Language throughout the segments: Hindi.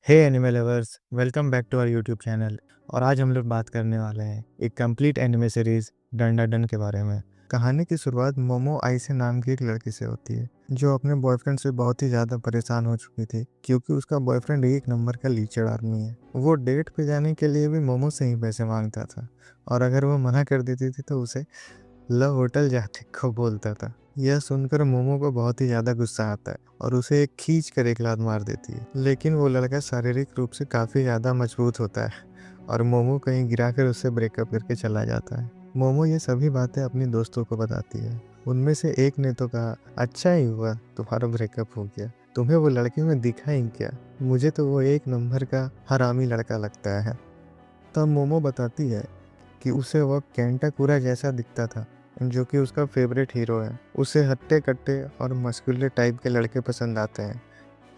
Hey anime lovers, welcome back to our YouTube channel. और आज हम लोग बात करने वाले हैं एक कंप्लीट एनिमे सीरीज डंडाडन के बारे में। कहानी की शुरुआत मोमो आइसे नाम की एक लड़की से होती है जो अपने बॉयफ्रेंड से बहुत ही ज़्यादा परेशान हो चुकी थी क्योंकि उसका बॉयफ्रेंड एक नंबर का लीचड़ आदमी है। वो डेट पे जाने के लिए भी मोमो से ही पैसे मांगता था और अगर वो मना कर देती थी तो उसे लव होटल जाते को बोलता था। यह सुनकर मोमो को बहुत ही ज़्यादा गुस्सा आता है और उसे एक खींच कर एक लात मार देती है, लेकिन वो लड़का शारीरिक रूप से काफ़ी ज़्यादा मजबूत होता है और मोमो कहीं गिराकर उससे ब्रेकअप करके चला जाता है। मोमो ये सभी बातें अपनी दोस्तों को बताती है। उनमें से एक ने तो कहा, अच्छा ही हुआ तुम्हारा ब्रेकअप हो गया, तुम्हें वो लड़के में दिखा ही क्या, मुझे तो वो एक नंबर का हरामी लड़का लगता है। तब मोमो बताती है कि उसे वह केंटाकुरा जैसा दिखता था जो कि उसका फेवरेट हीरो है। उसे हट्टे कट्टे और मस्कुलर टाइप के लड़के पसंद आते हैं।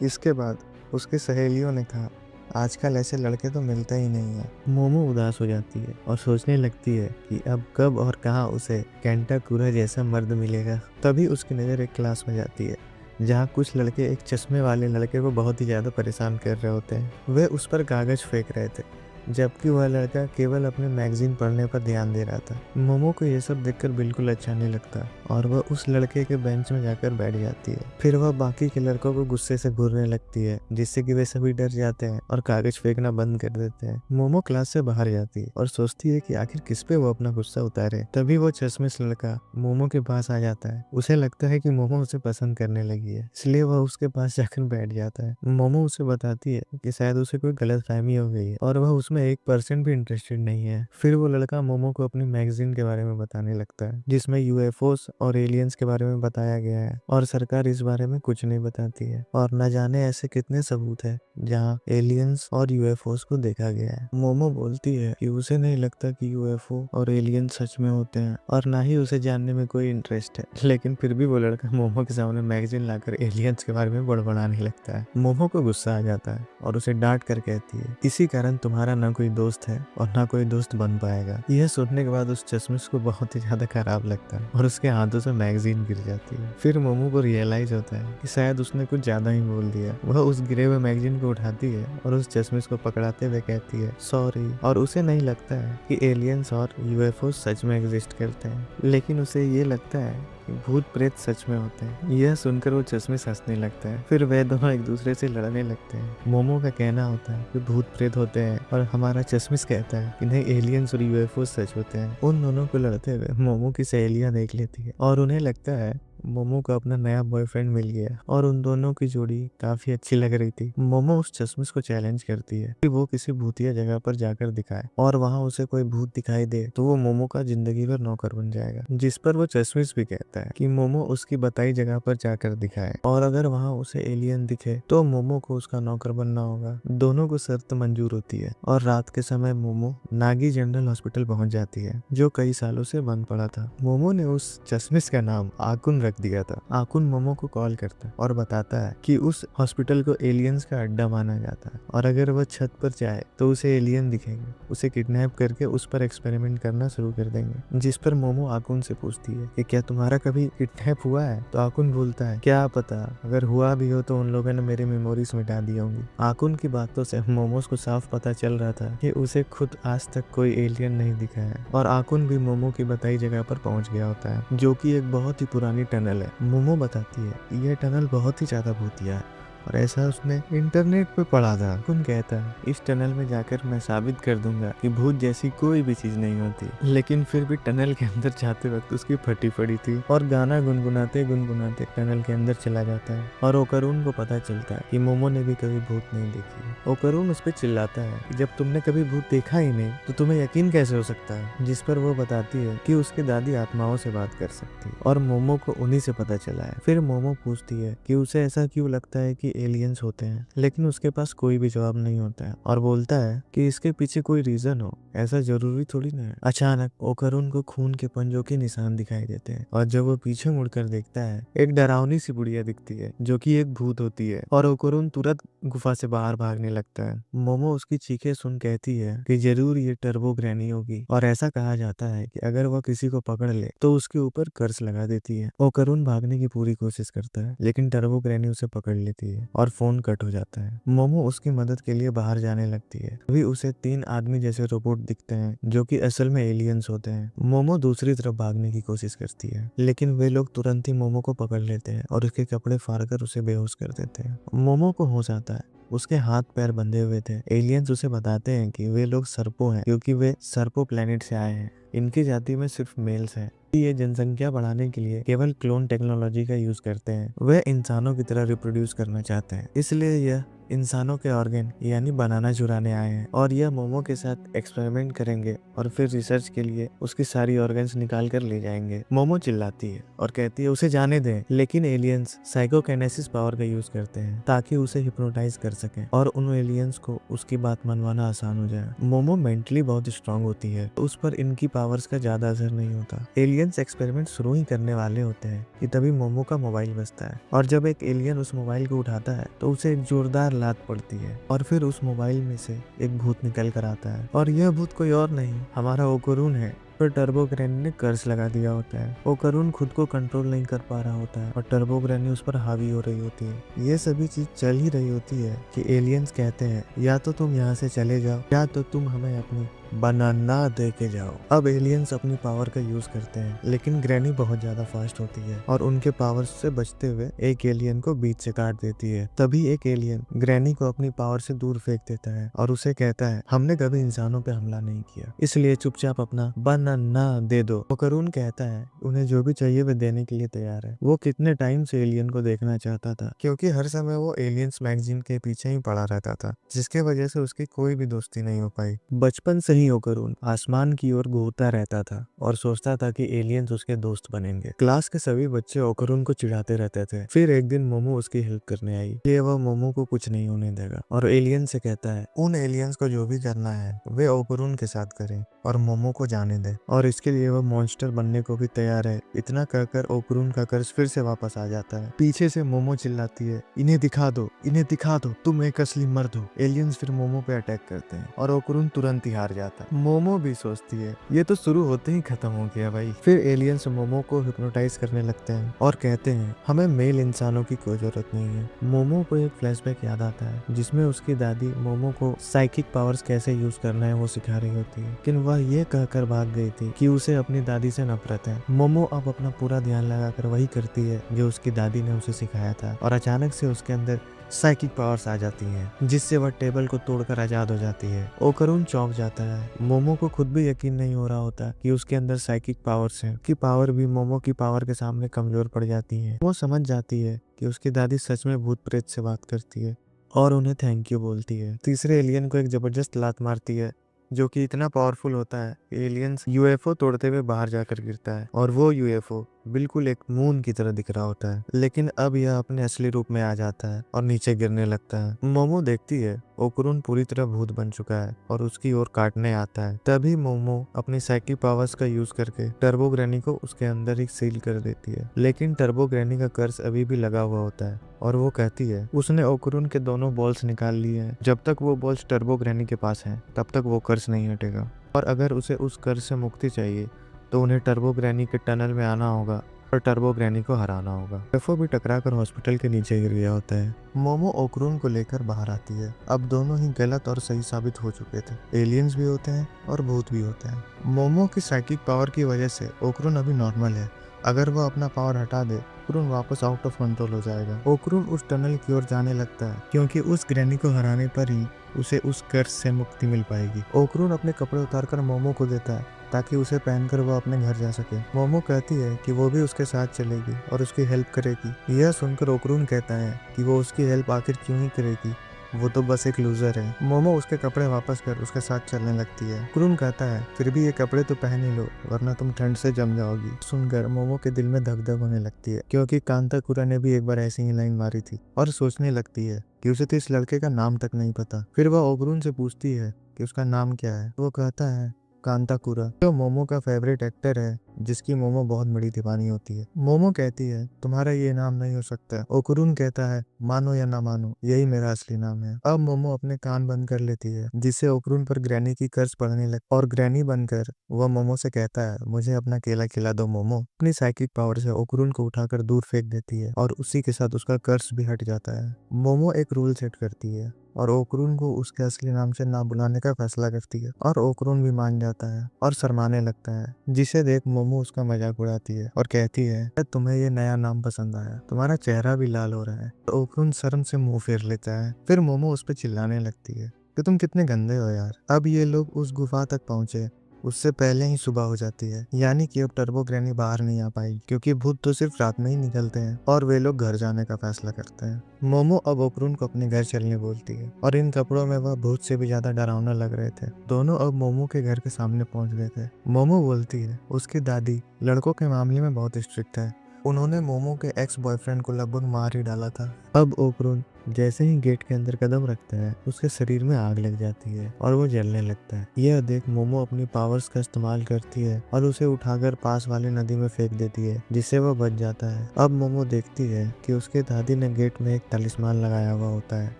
इसके बाद उसकी सहेलियों ने कहा, आजकल ऐसे लड़के तो मिलते ही नहीं है। मोमो उदास हो जाती है और सोचने लगती है कि अब कब और कहाँ उसे केंटाकुरा जैसा मर्द मिलेगा। तभी उसकी नज़र एक क्लास में जाती है जहाँ कुछ लड़के एक चश्मे वाले लड़के को बहुत ही ज़्यादा परेशान कर रहे होते हैं। वे उस पर कागज़ फेंक रहे थे जबकि वह लड़का केवल अपने मैगजीन पढ़ने पर ध्यान दे रहा था। मोमो को यह सब देखकर बिल्कुल अच्छा नहीं लगता और वह उस लड़के के बेंच में जाकर बैठ जाती है। फिर वह बाकी के लड़कों को गुस्से से घूरने लगती है जिससे कि वे सभी डर जाते हैं और कागज फेंकना बंद कर देते हैं। मोमो क्लास से बाहर जाती है और सोचती है कि आखिर किस पे वो अपना गुस्सा उतारे। तभी वो चश्मिश लड़का मोमो के पास आ जाता है। उसे लगता है कि मोमो उसे पसंद करने लगी है, इसलिए वह उसके पास जाकर बैठ जाता है। मोमो उसे बताती है कि शायद उसे कोई गलतफहमी हो गई है और वह उसमें 1% भी इंटरेस्टेड नहीं है। फिर वो लड़का मोमो को अपनी मैगजीन के बारे में बताने लगता है जिसमें यूएफओस और एलियंस के बारे में बताया गया है और सरकार इस बारे में कुछ नहीं बताती है और न जाने ऐसे कितने सबूत है जहाँ एलियंस और यूएफओस को देखा गया है। मोमो बोलती है कि उसे नहीं लगता कि यूएफओ और एलियंस सच में होते हैं और ना ही उसे जानने में कोई इंटरेस्ट है, लेकिन फिर भी वो लड़का मोमो के सामने मैगजीन लाकर एलियंस के बारे में बड़बड़ाने लगता है। मोमो को गुस्सा आ जाता है और उसे डांट कर कहती है, इसी कारण तुम्हारा ना कोई दोस्त है और ना कोई दोस्त बन पाएगा। यह सुनने के बाद उस चश्मिश को बहुत ही ज्यादा खराब लगता है और उसके हाथों से मैगजीन गिर जाती है। फिर मोमो को रियलाइज होता है कि शायद उसने कुछ ज्यादा ही बोल दिया। वह उस गिरे हुए मैगजीन को उठाती है और उस चश्मिश को पकड़ाते हुए कहती है, सॉरी। और उसे नहीं लगता है कि एलियंस और यूएफओ सच में एग्जिस्ट करते हैं, लेकिन उसे ये लगता है भूत प्रेत सच में होते हैं। यह सुनकर वो चश्मिश हंसने लगता है। फिर वे दोनों एक दूसरे से लड़ने लगते हैं। मोमो का कहना होता है कि भूत प्रेत होते हैं और हमारा चश्मिश कहता है कि नहीं, एलियंस और यूएफओ सच होते हैं। उन दोनों को लड़ते हुए मोमो की सहेलियां देख लेती है और उन्हें लगता है मोमो को अपना नया बॉयफ्रेंड मिल गया और उन दोनों की जोड़ी काफी अच्छी लग रही थी। मोमो उस चश्मिश को चैलेंज करती है कि वो किसी भूतिया जगह पर जाकर दिखाए और वहां उसे कोई भूत दिखाई दे तो वो मोमो का जिंदगी भर नौकर बन जाएगा। जिस पर वो चश्मिश भी कहता है कि मोमो उसकी बताई जगह पर जाकर दिखाए और अगर वहां उसे एलियन दिखे तो मोमो को उसका नौकर बनना होगा। दोनों को शर्त मंजूर होती है और रात के समय मोमो नागी जनरल हॉस्पिटल पहुंच जाती है जो कई सालों से बंद पड़ा था। मोमो ने उस चश्मिश का नाम आकुन रख दिया था। आकुन मोमो को कॉल करता है और बताता है कि उस हॉस्पिटल को एलियंस का अड्डा माना जाता है और अगर वह छत पर जाए तो उसे एलियन दिखेंगे। उसे किडनैप करके उस पर एक्सपेरिमेंट करना शुरू कर देंगे। जिस पर मोमो आकुन से पूछती है कि क्या तुम्हारा कभी किडनैप हुआ है? तो आकुन बोलता है, क्या पता, अगर हुआ भी हो तो उन लोगों ने मेरी मेमोरीज मिटा दी होंगी। आकुन की बातों से मोमोस को साफ पता चल रहा था कि उसे खुद आज तक कोई एलियन नहीं दिखा है और आकुन भी मोमो की बताई जगह पर पहुंच गया होता है जो कि एक बहुत ही पुरानी टनल है। मोमो बताती है कि यह टनल बहुत ही ज्यादा भूतिया है और ऐसा उसने इंटरनेट पे पढ़ा था। कुन कहता है, इस टनल में जाकर मैं साबित कर दूंगा कि भूत जैसी कोई भी चीज नहीं होती, लेकिन फिर भी टनल के अंदर जाते वक्त उसकी फटी पड़ी थी और गाना गुनगुनाते गुनगुनाते टनल के अंदर चला जाता है और ओकरून को पता चलता है कि मोमो ने भी कभी भूत नहीं देखी। ओकरून उस पर चिल्लाता है कि जब तुमने कभी भूत देखा ही नहीं तो तुम्हें यकीन कैसे हो सकता है? जिस पर वो बताती है कि उसकी दादी आत्माओं से बात कर सकती है और मोमो को उन्हीं से पता चला है। फिर मोमो पूछती है कि उसे ऐसा क्यों लगता है कि एलियंस होते हैं, लेकिन उसके पास कोई भी जवाब नहीं होता है और बोलता है कि इसके पीछे कोई रीजन हो, ऐसा जरूरी थोड़ी ना है। अचानक ओकरून को खून के पंजों के निशान दिखाई देते हैं और जब वो पीछे मुड़कर देखता है एक डरावनी सी बुढ़िया दिखती है जो कि एक भूत होती है और ओकरून तुरंत गुफा से बाहर भागने लगता है। मोमो उसकी चीखें सुन कहती है कि जरूर ये टर्बो ग्रैनी होगी और ऐसा कहा जाता है कि अगर वह किसी को पकड़ ले तो उसके ऊपर कर्ज लगा देती है। ओकरून भागने की पूरी कोशिश करता है लेकिन टर्बो ग्रैनी उसे पकड़ लेती है है और फोन कट हो जाता है। मोमो उसकी मदद के लिए बाहर जाने लगती है। अभी उसे 3 आदमी जैसे रोबोट दिखते हैं जो कि असल में एलियंस होते हैं। मोमो दूसरी तरफ भागने की कोशिश करती है, लेकिन वे लोग तुरंत ही मोमो को पकड़ लेते हैं और उसके कपड़े फाड़कर उसे बेहोश कर देते हैं। मोमो को होश आता है, उसके हाथ पैर बंधे हुए थे। एलियंस उसे बताते हैं कि वे लोग सर्पो हैं क्योंकि वे सर्पो प्लेनेट से आए हैं। इनकी जाति में सिर्फ मेल्स हैं। ये जनसंख्या बढ़ाने के लिए केवल क्लोन टेक्नोलॉजी का यूज करते हैं। वे इंसानों की तरह रिप्रोड्यूस करना चाहते हैं, इसलिए यह इंसानों के ऑर्गन यानी बनाना चुराने आए हैं और यह मोमो के साथ एक्सपेरिमेंट करेंगे और फिर रिसर्च के लिए उसकी सारी ऑर्गन्स निकाल कर ले जाएंगे। मोमो चिल्लाती है और कहती है उसे जाने दें, लेकिन एलियंस साइकोकाइनेसिस पावर का यूज करते हैं ताकि उसे हिप्नोटाइज कर सकें और उन एलियंस को उसकी बात मनवाना आसान हो जाए। मोमो मेंटली बहुत स्ट्रांग होती है, उस पर इनकी पावर्स का ज्यादा असर नहीं होता। एलियंस एक्सपेरिमेंट शुरू ही करने वाले होते हैं कि तभी मोमो का मोबाइल बजता है और जब एक एलियन उस मोबाइल को उठाता है तो उसे एक जोरदार लात पड़ती है और फिर उस मोबाइल में से एक भूत निकल कर आता है और यह भूत कोई और नहीं, हमारा ओकुरून है। पर टर्बो ग्रैनी ने कर्ज लगा दिया होता है। ओकुरून खुद को कंट्रोल नहीं कर पा रहा होता है और टर्बो ग्रैनी उस पर हावी हो रही होती है। ये सभी चीज चल ही रही होती है कि एलियंस कहते हैं या तो तुम यहाँ से चले जाओ या तो तुम हमें अपनी बनाना दे के जाओ। अब एलियंस अपनी पावर का यूज करते हैं, लेकिन ग्रैनी बहुत ज्यादा फास्ट होती है और उनके पावर से बचते हुए एक एलियन को बीच से काट देती है। तभी एक एलियन ग्रैनी को अपनी पावर से दूर फेंक देता है और उसे कहता है हमने कभी इंसानों पे हमला नहीं किया, इसलिए चुपचाप अपना बनाना दे दो। ओकुरून कहता है उन्हें जो भी चाहिए वे देने के लिए तैयार है। वो कितने टाइम से एलियन को देखना चाहता था, क्योंकि हर समय वो एलियंस मैगजीन के पीछे ही पड़ा रहता था, जिसके वजह से उसकी कोई भी दोस्ती नहीं हो पाई। बचपन से ही ओकुरून आसमान की ओर घूरता रहता था और सोचता था कि एलियंस उसके दोस्त बनेंगे। क्लास के सभी बच्चे ओकुरून को चिढ़ाते रहते थे। फिर एक दिन मोमो उसकी हेल्प करने आई, इसलिए वह मोमो को कुछ नहीं होने देगा और एलियन से कहता है उन एलियंस को जो भी करना है वे ओकुरून के साथ करें और मोमो को जाने दे, और इसके लिए वह मॉन्स्टर बनने को भी तैयार है। इतना कहकर ओकुरून का कर्ज फिर से वापस आ जाता है। पीछे से मोमो चिल्लाती है इन्हें दिखा दो, इन्हें दिखा दो, तुम एक असली मर्द हो। एलियंस फिर मोमो पे अटैक करते हैं और ओकुरून तुरंत ही हार जाता है। मोमो भी सोचती है ये तो शुरू होते ही खत्म हो गया भाई। फिर एलियंस मोमो को हिप्नोटाइज करने लगते हैं और कहते हैं हमें मेल इंसानों की कोई जरूरत नहीं है। मोमो को एक फ्लैशबैक याद आता है जिसमें उसकी दादी मोमो को साइकिक पावर्स कैसे यूज करना है वो सिखा रही होती है, लेकिन वह ये कहकर भाग गई थी कि उसे अपनी दादी से नफरत है। मोमो अब अपना पूरा ध्यान लगाकर वही करती है जो उसकी दादी ने उसे सिखाया था और अचानक से उसके अंदर साइकिक पावर्स आ जाती हैं, जिससे वह टेबल को तोड़कर आजाद हो जाती है। ओकुरून चौंक जाता है। मोमो को खुद भी यकीन नहीं हो रहा होता कि उसके अंदर साइकिक पावर्स हैं, कि पावर भी मोमो की पावर के सामने कमजोर पड़ जाती है। वो समझ जाती है कि उसकी दादी सच में भूत प्रेत से बात करती है और उन्हें थैंक यू बोलती है। तीसरे एलियन को एक जबरदस्त लात मारती है जो कि इतना पावरफुल होता है कि एलियंस यूएफओ तोड़ते हुए बाहर जाकर गिरता है और वो यूएफओ बिल्कुल एक मून की तरह दिख रहा होता है, लेकिन अब यह अपने असली रूप में आ जाता है और नीचे गिरने लगता है। मोमो देखती है ओकुरून पूरी तरह भूत बन चुका है और उसकी ओर काटने आता है। तभी मोमो अपनी साइकिक पावर्स का यूज करके टर्बो ग्रैनी को उसके अंदर ही सील कर देती है, लेकिन टर्बो ग्रैनी का कर्ज अभी भी लगा हुआ होता है और वो कहती है उसने ओकुरून के दोनों बॉल्स निकाल लिए हैं। जब तक वो बॉल्स टर्बो ग्रैनी के पास हैं तब तक वो कर्ज नहीं हटेगा और अगर उसे उस कर्ज से मुक्ति चाहिए तो उन्हें टर्बो ग्रैनी के टनल में आना होगा और टर्बो ग्रैनी को हराना होगा। यूएफओ भी टकराकर हॉस्पिटल के नीचे गिर गया होता है। मोमो ओकुरून को लेकर बाहर आती है। अब दोनों ही गलत और सही साबित हो चुके थे। एलियंस भी होते हैं और भूत भी होते हैं। मोमो की साइकिक पावर की वजह से ओकुरून अभी नॉर्मल है। अगर वह अपना पावर हटा दे ओकुरून वापस आउट ऑफ कंट्रोल हो जाएगा। ओकुरून उस टनल की ओर जाने लगता है क्योंकि उस ग्रैनी को हराने पर ही उसे उस कर्ज से मुक्ति मिल पाएगी। ओकुरून अपने कपड़े उतारकर मोमो को देता है ताकि उसे पहनकर वो अपने घर जा सके। मोमो कहती है कि वो भी उसके साथ चलेगी और उसकी हेल्प करेगी। यह सुनकर ओकुरून कहता है कि वो उसकी हेल्प आखिर क्यों ही करेगी, वो तो बस एक लूजर है। मोमो उसके कपड़े वापस कर उसके साथ चलने लगती है। ओकुरून कहता है फिर भी ये कपड़े तो पहन ही लो वरना तुम ठंड से जम जाओगी। सुनकर मोमो के दिल में धक धक होने लगती है क्योंकि कांताकुरा ने भी एक बार ऐसी ही लाइन मारी थी और सोचने लगती है कि उसे तो इस लड़के का नाम तक नहीं पता। फिर वह ओकुरून से पूछती है कि उसका नाम क्या है। वो कहता है कांताकुरा, जो मोमो का फेवरेट एक्टर है, जिसकी मोमो बहुत बड़ी दीवानी होती है। मोमो कहती है तुम्हारा ये नाम नहीं हो सकता। ओकुरुन कहता है मानो या ना मानो, यही मेरा असली नाम है। अब मोमो अपने कान बंद कर लेती है, जिससे ओकुरुन पर ग्रैनी की कर्ज पड़ने लग, और ग्रैनी बनकर वह मोमो से कहता है मुझे अपना केला खिला दो मोमो। अपनी साइकिक पावर से ओकुरुन को उठाकर दूर फेंक देती है और उसी के साथ उसका कर्ज भी हट जाता है। मोमो एक रूल सेट करती है और ओकुरुन को उसके असली नाम से ना बुलाने का फैसला करती है, और ओकुरुन भी मान जाता है और शर्माने लगता है, जिसे देख मोमो उसका मजाक उड़ाती है और कहती है तुम्हें ये नया नाम पसंद आया, तुम्हारा चेहरा भी लाल हो रहा है। तो ओकुरुन शर्म से मुंह फेर लेता है। फिर मोमो उस पर चिल्लाने लगती है कि तुम कितने गंदे हो यार। अब ये लोग उस गुफा तक पहुंचे उससे पहले ही सुबह हो जाती है, यानी कि अब टर्बो ग्रैनी बाहर नहीं आ पाई, क्योंकि भूत तो सिर्फ रात में ही निकलते हैं, और वे लोग घर जाने का फैसला करते हैं। मोमो अब ओकुरुन को अपने घर चलने बोलती है, और इन कपड़ों में वह भूत से भी ज्यादा डरावना लग रहे थे। दोनों अब मोमो के घर के सामने पहुंच गए थे। मोमो बोलती है उसकी दादी लड़कों के मामले में बहुत स्ट्रिक्ट है, उन्होंने मोमो के एक्स बॉयफ्रेंड को लगभग मार ही डाला था। अब ओकुरुन जैसे ही गेट के अंदर कदम रखता है, उसके शरीर में आग लग जाती है और वो जलने लगता है। यह देख मोमो अपनी पावर्स का इस्तेमाल करती है और उसे उठाकर पास वाली नदी में फेंक देती है, जिससे वह बच जाता है। अब मोमो देखती है कि उसके दादी ने गेट में एक तलिस्मान लगाया हुआ होता है,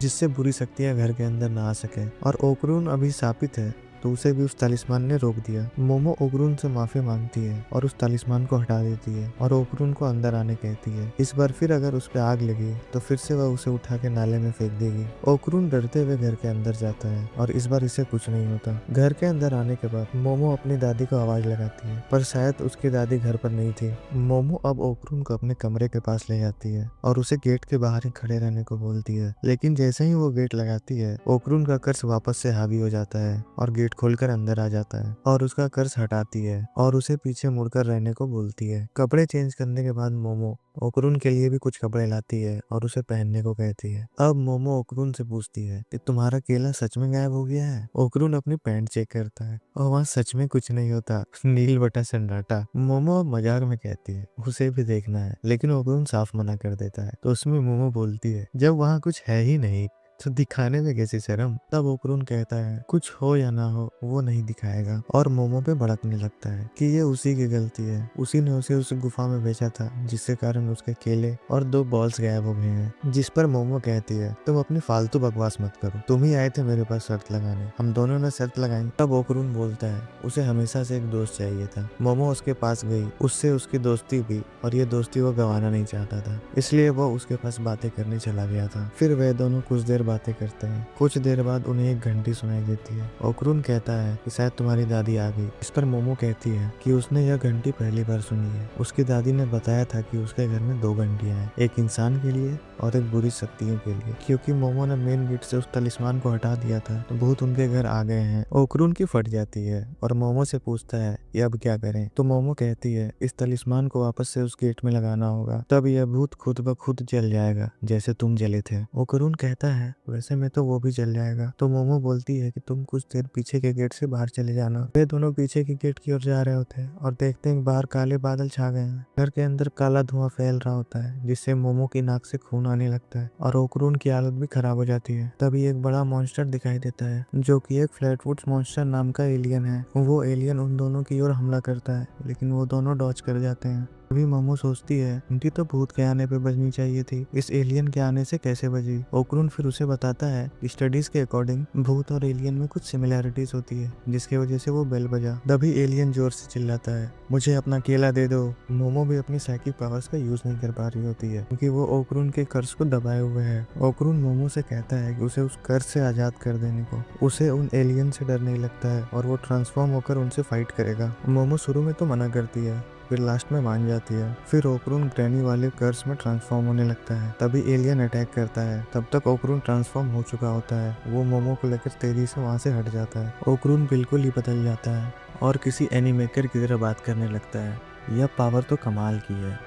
जिससे बुरी शक्तियां घर के अंदर ना आ सके, और ओकुरुन अभी शापित है, तो उसे भी उस तालिस्मान ने रोक दिया। मोमो ओकुरुन से माफी मांगती है और उस तालिस्मान को हटा देती है और ओकुरुन को अंदर आने कहती है। इस बार फिर अगर उस पे आग लगी तो फिर से वह उसे उठा के नाले में फेंक देगी। ओकुरुन डरते हुए घर के अंदर जाता है और इस बार इसे कुछ नहीं होता। घर के अंदर आने के बाद मोमो अपनी दादी को आवाज लगाती है, पर शायद उसकी दादी घर पर नहीं थी। मोमो अब ओकुरुन को अपने कमरे के पास ले जाती है और उसे गेट के बाहर ही खड़े रहने को बोलती है, लेकिन जैसे ही वो गेट लगाती है, ओकुरुन का कर्ज वापस से हावी हो जाता है और गेट खोलकर अंदर आ जाता है और उसका कर्ज हटाती है और उसे पीछे मुड़कर रहने को बोलती है। कपड़े चेंज करने के बाद मोमो ओकुरुन के लिए भी कुछ कपड़े लाती है और उसे पहनने को कहती है। अब मोमो ओकुरुन से पूछती है कि तुम्हारा केला सच में गायब हो गया है। ओकुरुन अपनी पैंट चेक करता है और वहाँ सच में कुछ नहीं होता, नील बटा सन्नाटा। मोमो अब मजाक में कहती है उसे भी देखना है, लेकिन ओकुरुन साफ मना कर देता है। तो उसमें मोमो बोलती है जब वहाँ कुछ है ही नहीं तो दिखाने में कैसी शर्म। तब ओकुरुन कहता है कुछ हो या ना हो वो नहीं दिखाएगा, और मोमो पे भड़कने लगता है कि ये उसी की गलती है, उसी ने उसे उस गुफा में भेजा था, जिसके कारण उसके केले और 2 बॉल्स गायब हो गए हैं। जिस पर मोमो कहती है तुम अपनी फालतू बकवास मत करो, तुम ही आए थे मेरे पास शर्त लगाने, हम दोनों ने शर्त लगाई। तब ओकुरुन बोलता है उसे हमेशा से एक दोस्त चाहिए था। मोमो उसके पास गई, उससे उसकी दोस्ती भी, और ये दोस्ती वो गंवाना नहीं चाहता था, इसलिए वो उसके पास बातें करने चला गया था। फिर वे दोनों कुछ देर बातें करते हैं। कुछ देर बाद उन्हें एक घंटी सुनाई देती है। ओकुरुन कहता है कि शायद तुम्हारी दादी आ गई। इस पर मोमो कहती है कि उसने यह घंटी पहली बार सुनी है। उसकी दादी ने बताया था कि उसके घर में 2 घंटियां हैं, एक इंसान के लिए और एक बुरी शक्तियों के लिए। क्योंकि मोमो ने मेन गेट से उस तलिस्मान को हटा दिया था, तो भूत उनके घर आ गए हैं। ओकुरुन की फट जाती है और मोमो से पूछता है ये अब क्या करें। तो मोमो कहती है इस तलिस्मान को वापस से उस गेट में लगाना होगा, तब यह भूत खुद ब खुद जल जाएगा जैसे तुम जले थे। ओकुरुन कहता है वैसे में तो वो भी जल जाएगा। तो मोमो बोलती है कि तुम कुछ देर पीछे के गेट से बाहर चले जाना। वे दोनों पीछे के गेट की ओर जा रहे होते हैं और देखते हैं बाहर काले बादल छा गए हैं। घर के अंदर काला धुआं फैल रहा होता है, जिससे मोमो की नाक से खून आने लगता है और ओकुरुन की हालत भी खराब हो जाती है। तभी एक बड़ा मॉन्स्टर दिखाई देता है, जो कि एक फ्लैटफुट मॉन्स्टर नाम का एलियन है। वो एलियन उन दोनों की ओर हमला करता है, लेकिन वो दोनों डॉज कर जाते हैं। अभी मोमो सोचती है उनकी तो भूत के आने पे बचनी चाहिए थी, इस एलियन के आने से कैसे बची। ओकुरुन फिर उसे बताता है कि स्टडीज के अकॉर्डिंग भूत और एलियन में कुछ सिमिलैरिटीज होती है, जिसकी वजह से वो बेल बजा। तभी एलियन जोर से चिल्लाता है मुझे अपना केला दे दो। मोमो भी अपनी साइकिक पावर्स का यूज नहीं कर पा रही होती है, क्योंकि वो ओकुरुन के कर्ज को दबाए हुए है। ओकुरुन मोमो से कहता है कि उसे उस कर्ज से आजाद कर देने को। उसे उन एलियन से डर नहीं लगता है और वो ट्रांसफॉर्म होकर उनसे फाइट करेगा। मोमो शुरू में तो मना करती है, फिर लास्ट में मान जाती है। फिर ओकुरुन ग्रैनी वाले कर्स में ट्रांसफॉर्म होने लगता है। तभी एलियन अटैक करता है। तब तक ओकुरुन ट्रांसफॉर्म हो चुका होता है। वो मोमो को लेकर तेजी से वहाँ से हट जाता है। ओकुरुन बिल्कुल ही बदल जाता है और किसी एनिमेकर की तरह बात करने लगता है। यह पावर तो कमाल की है।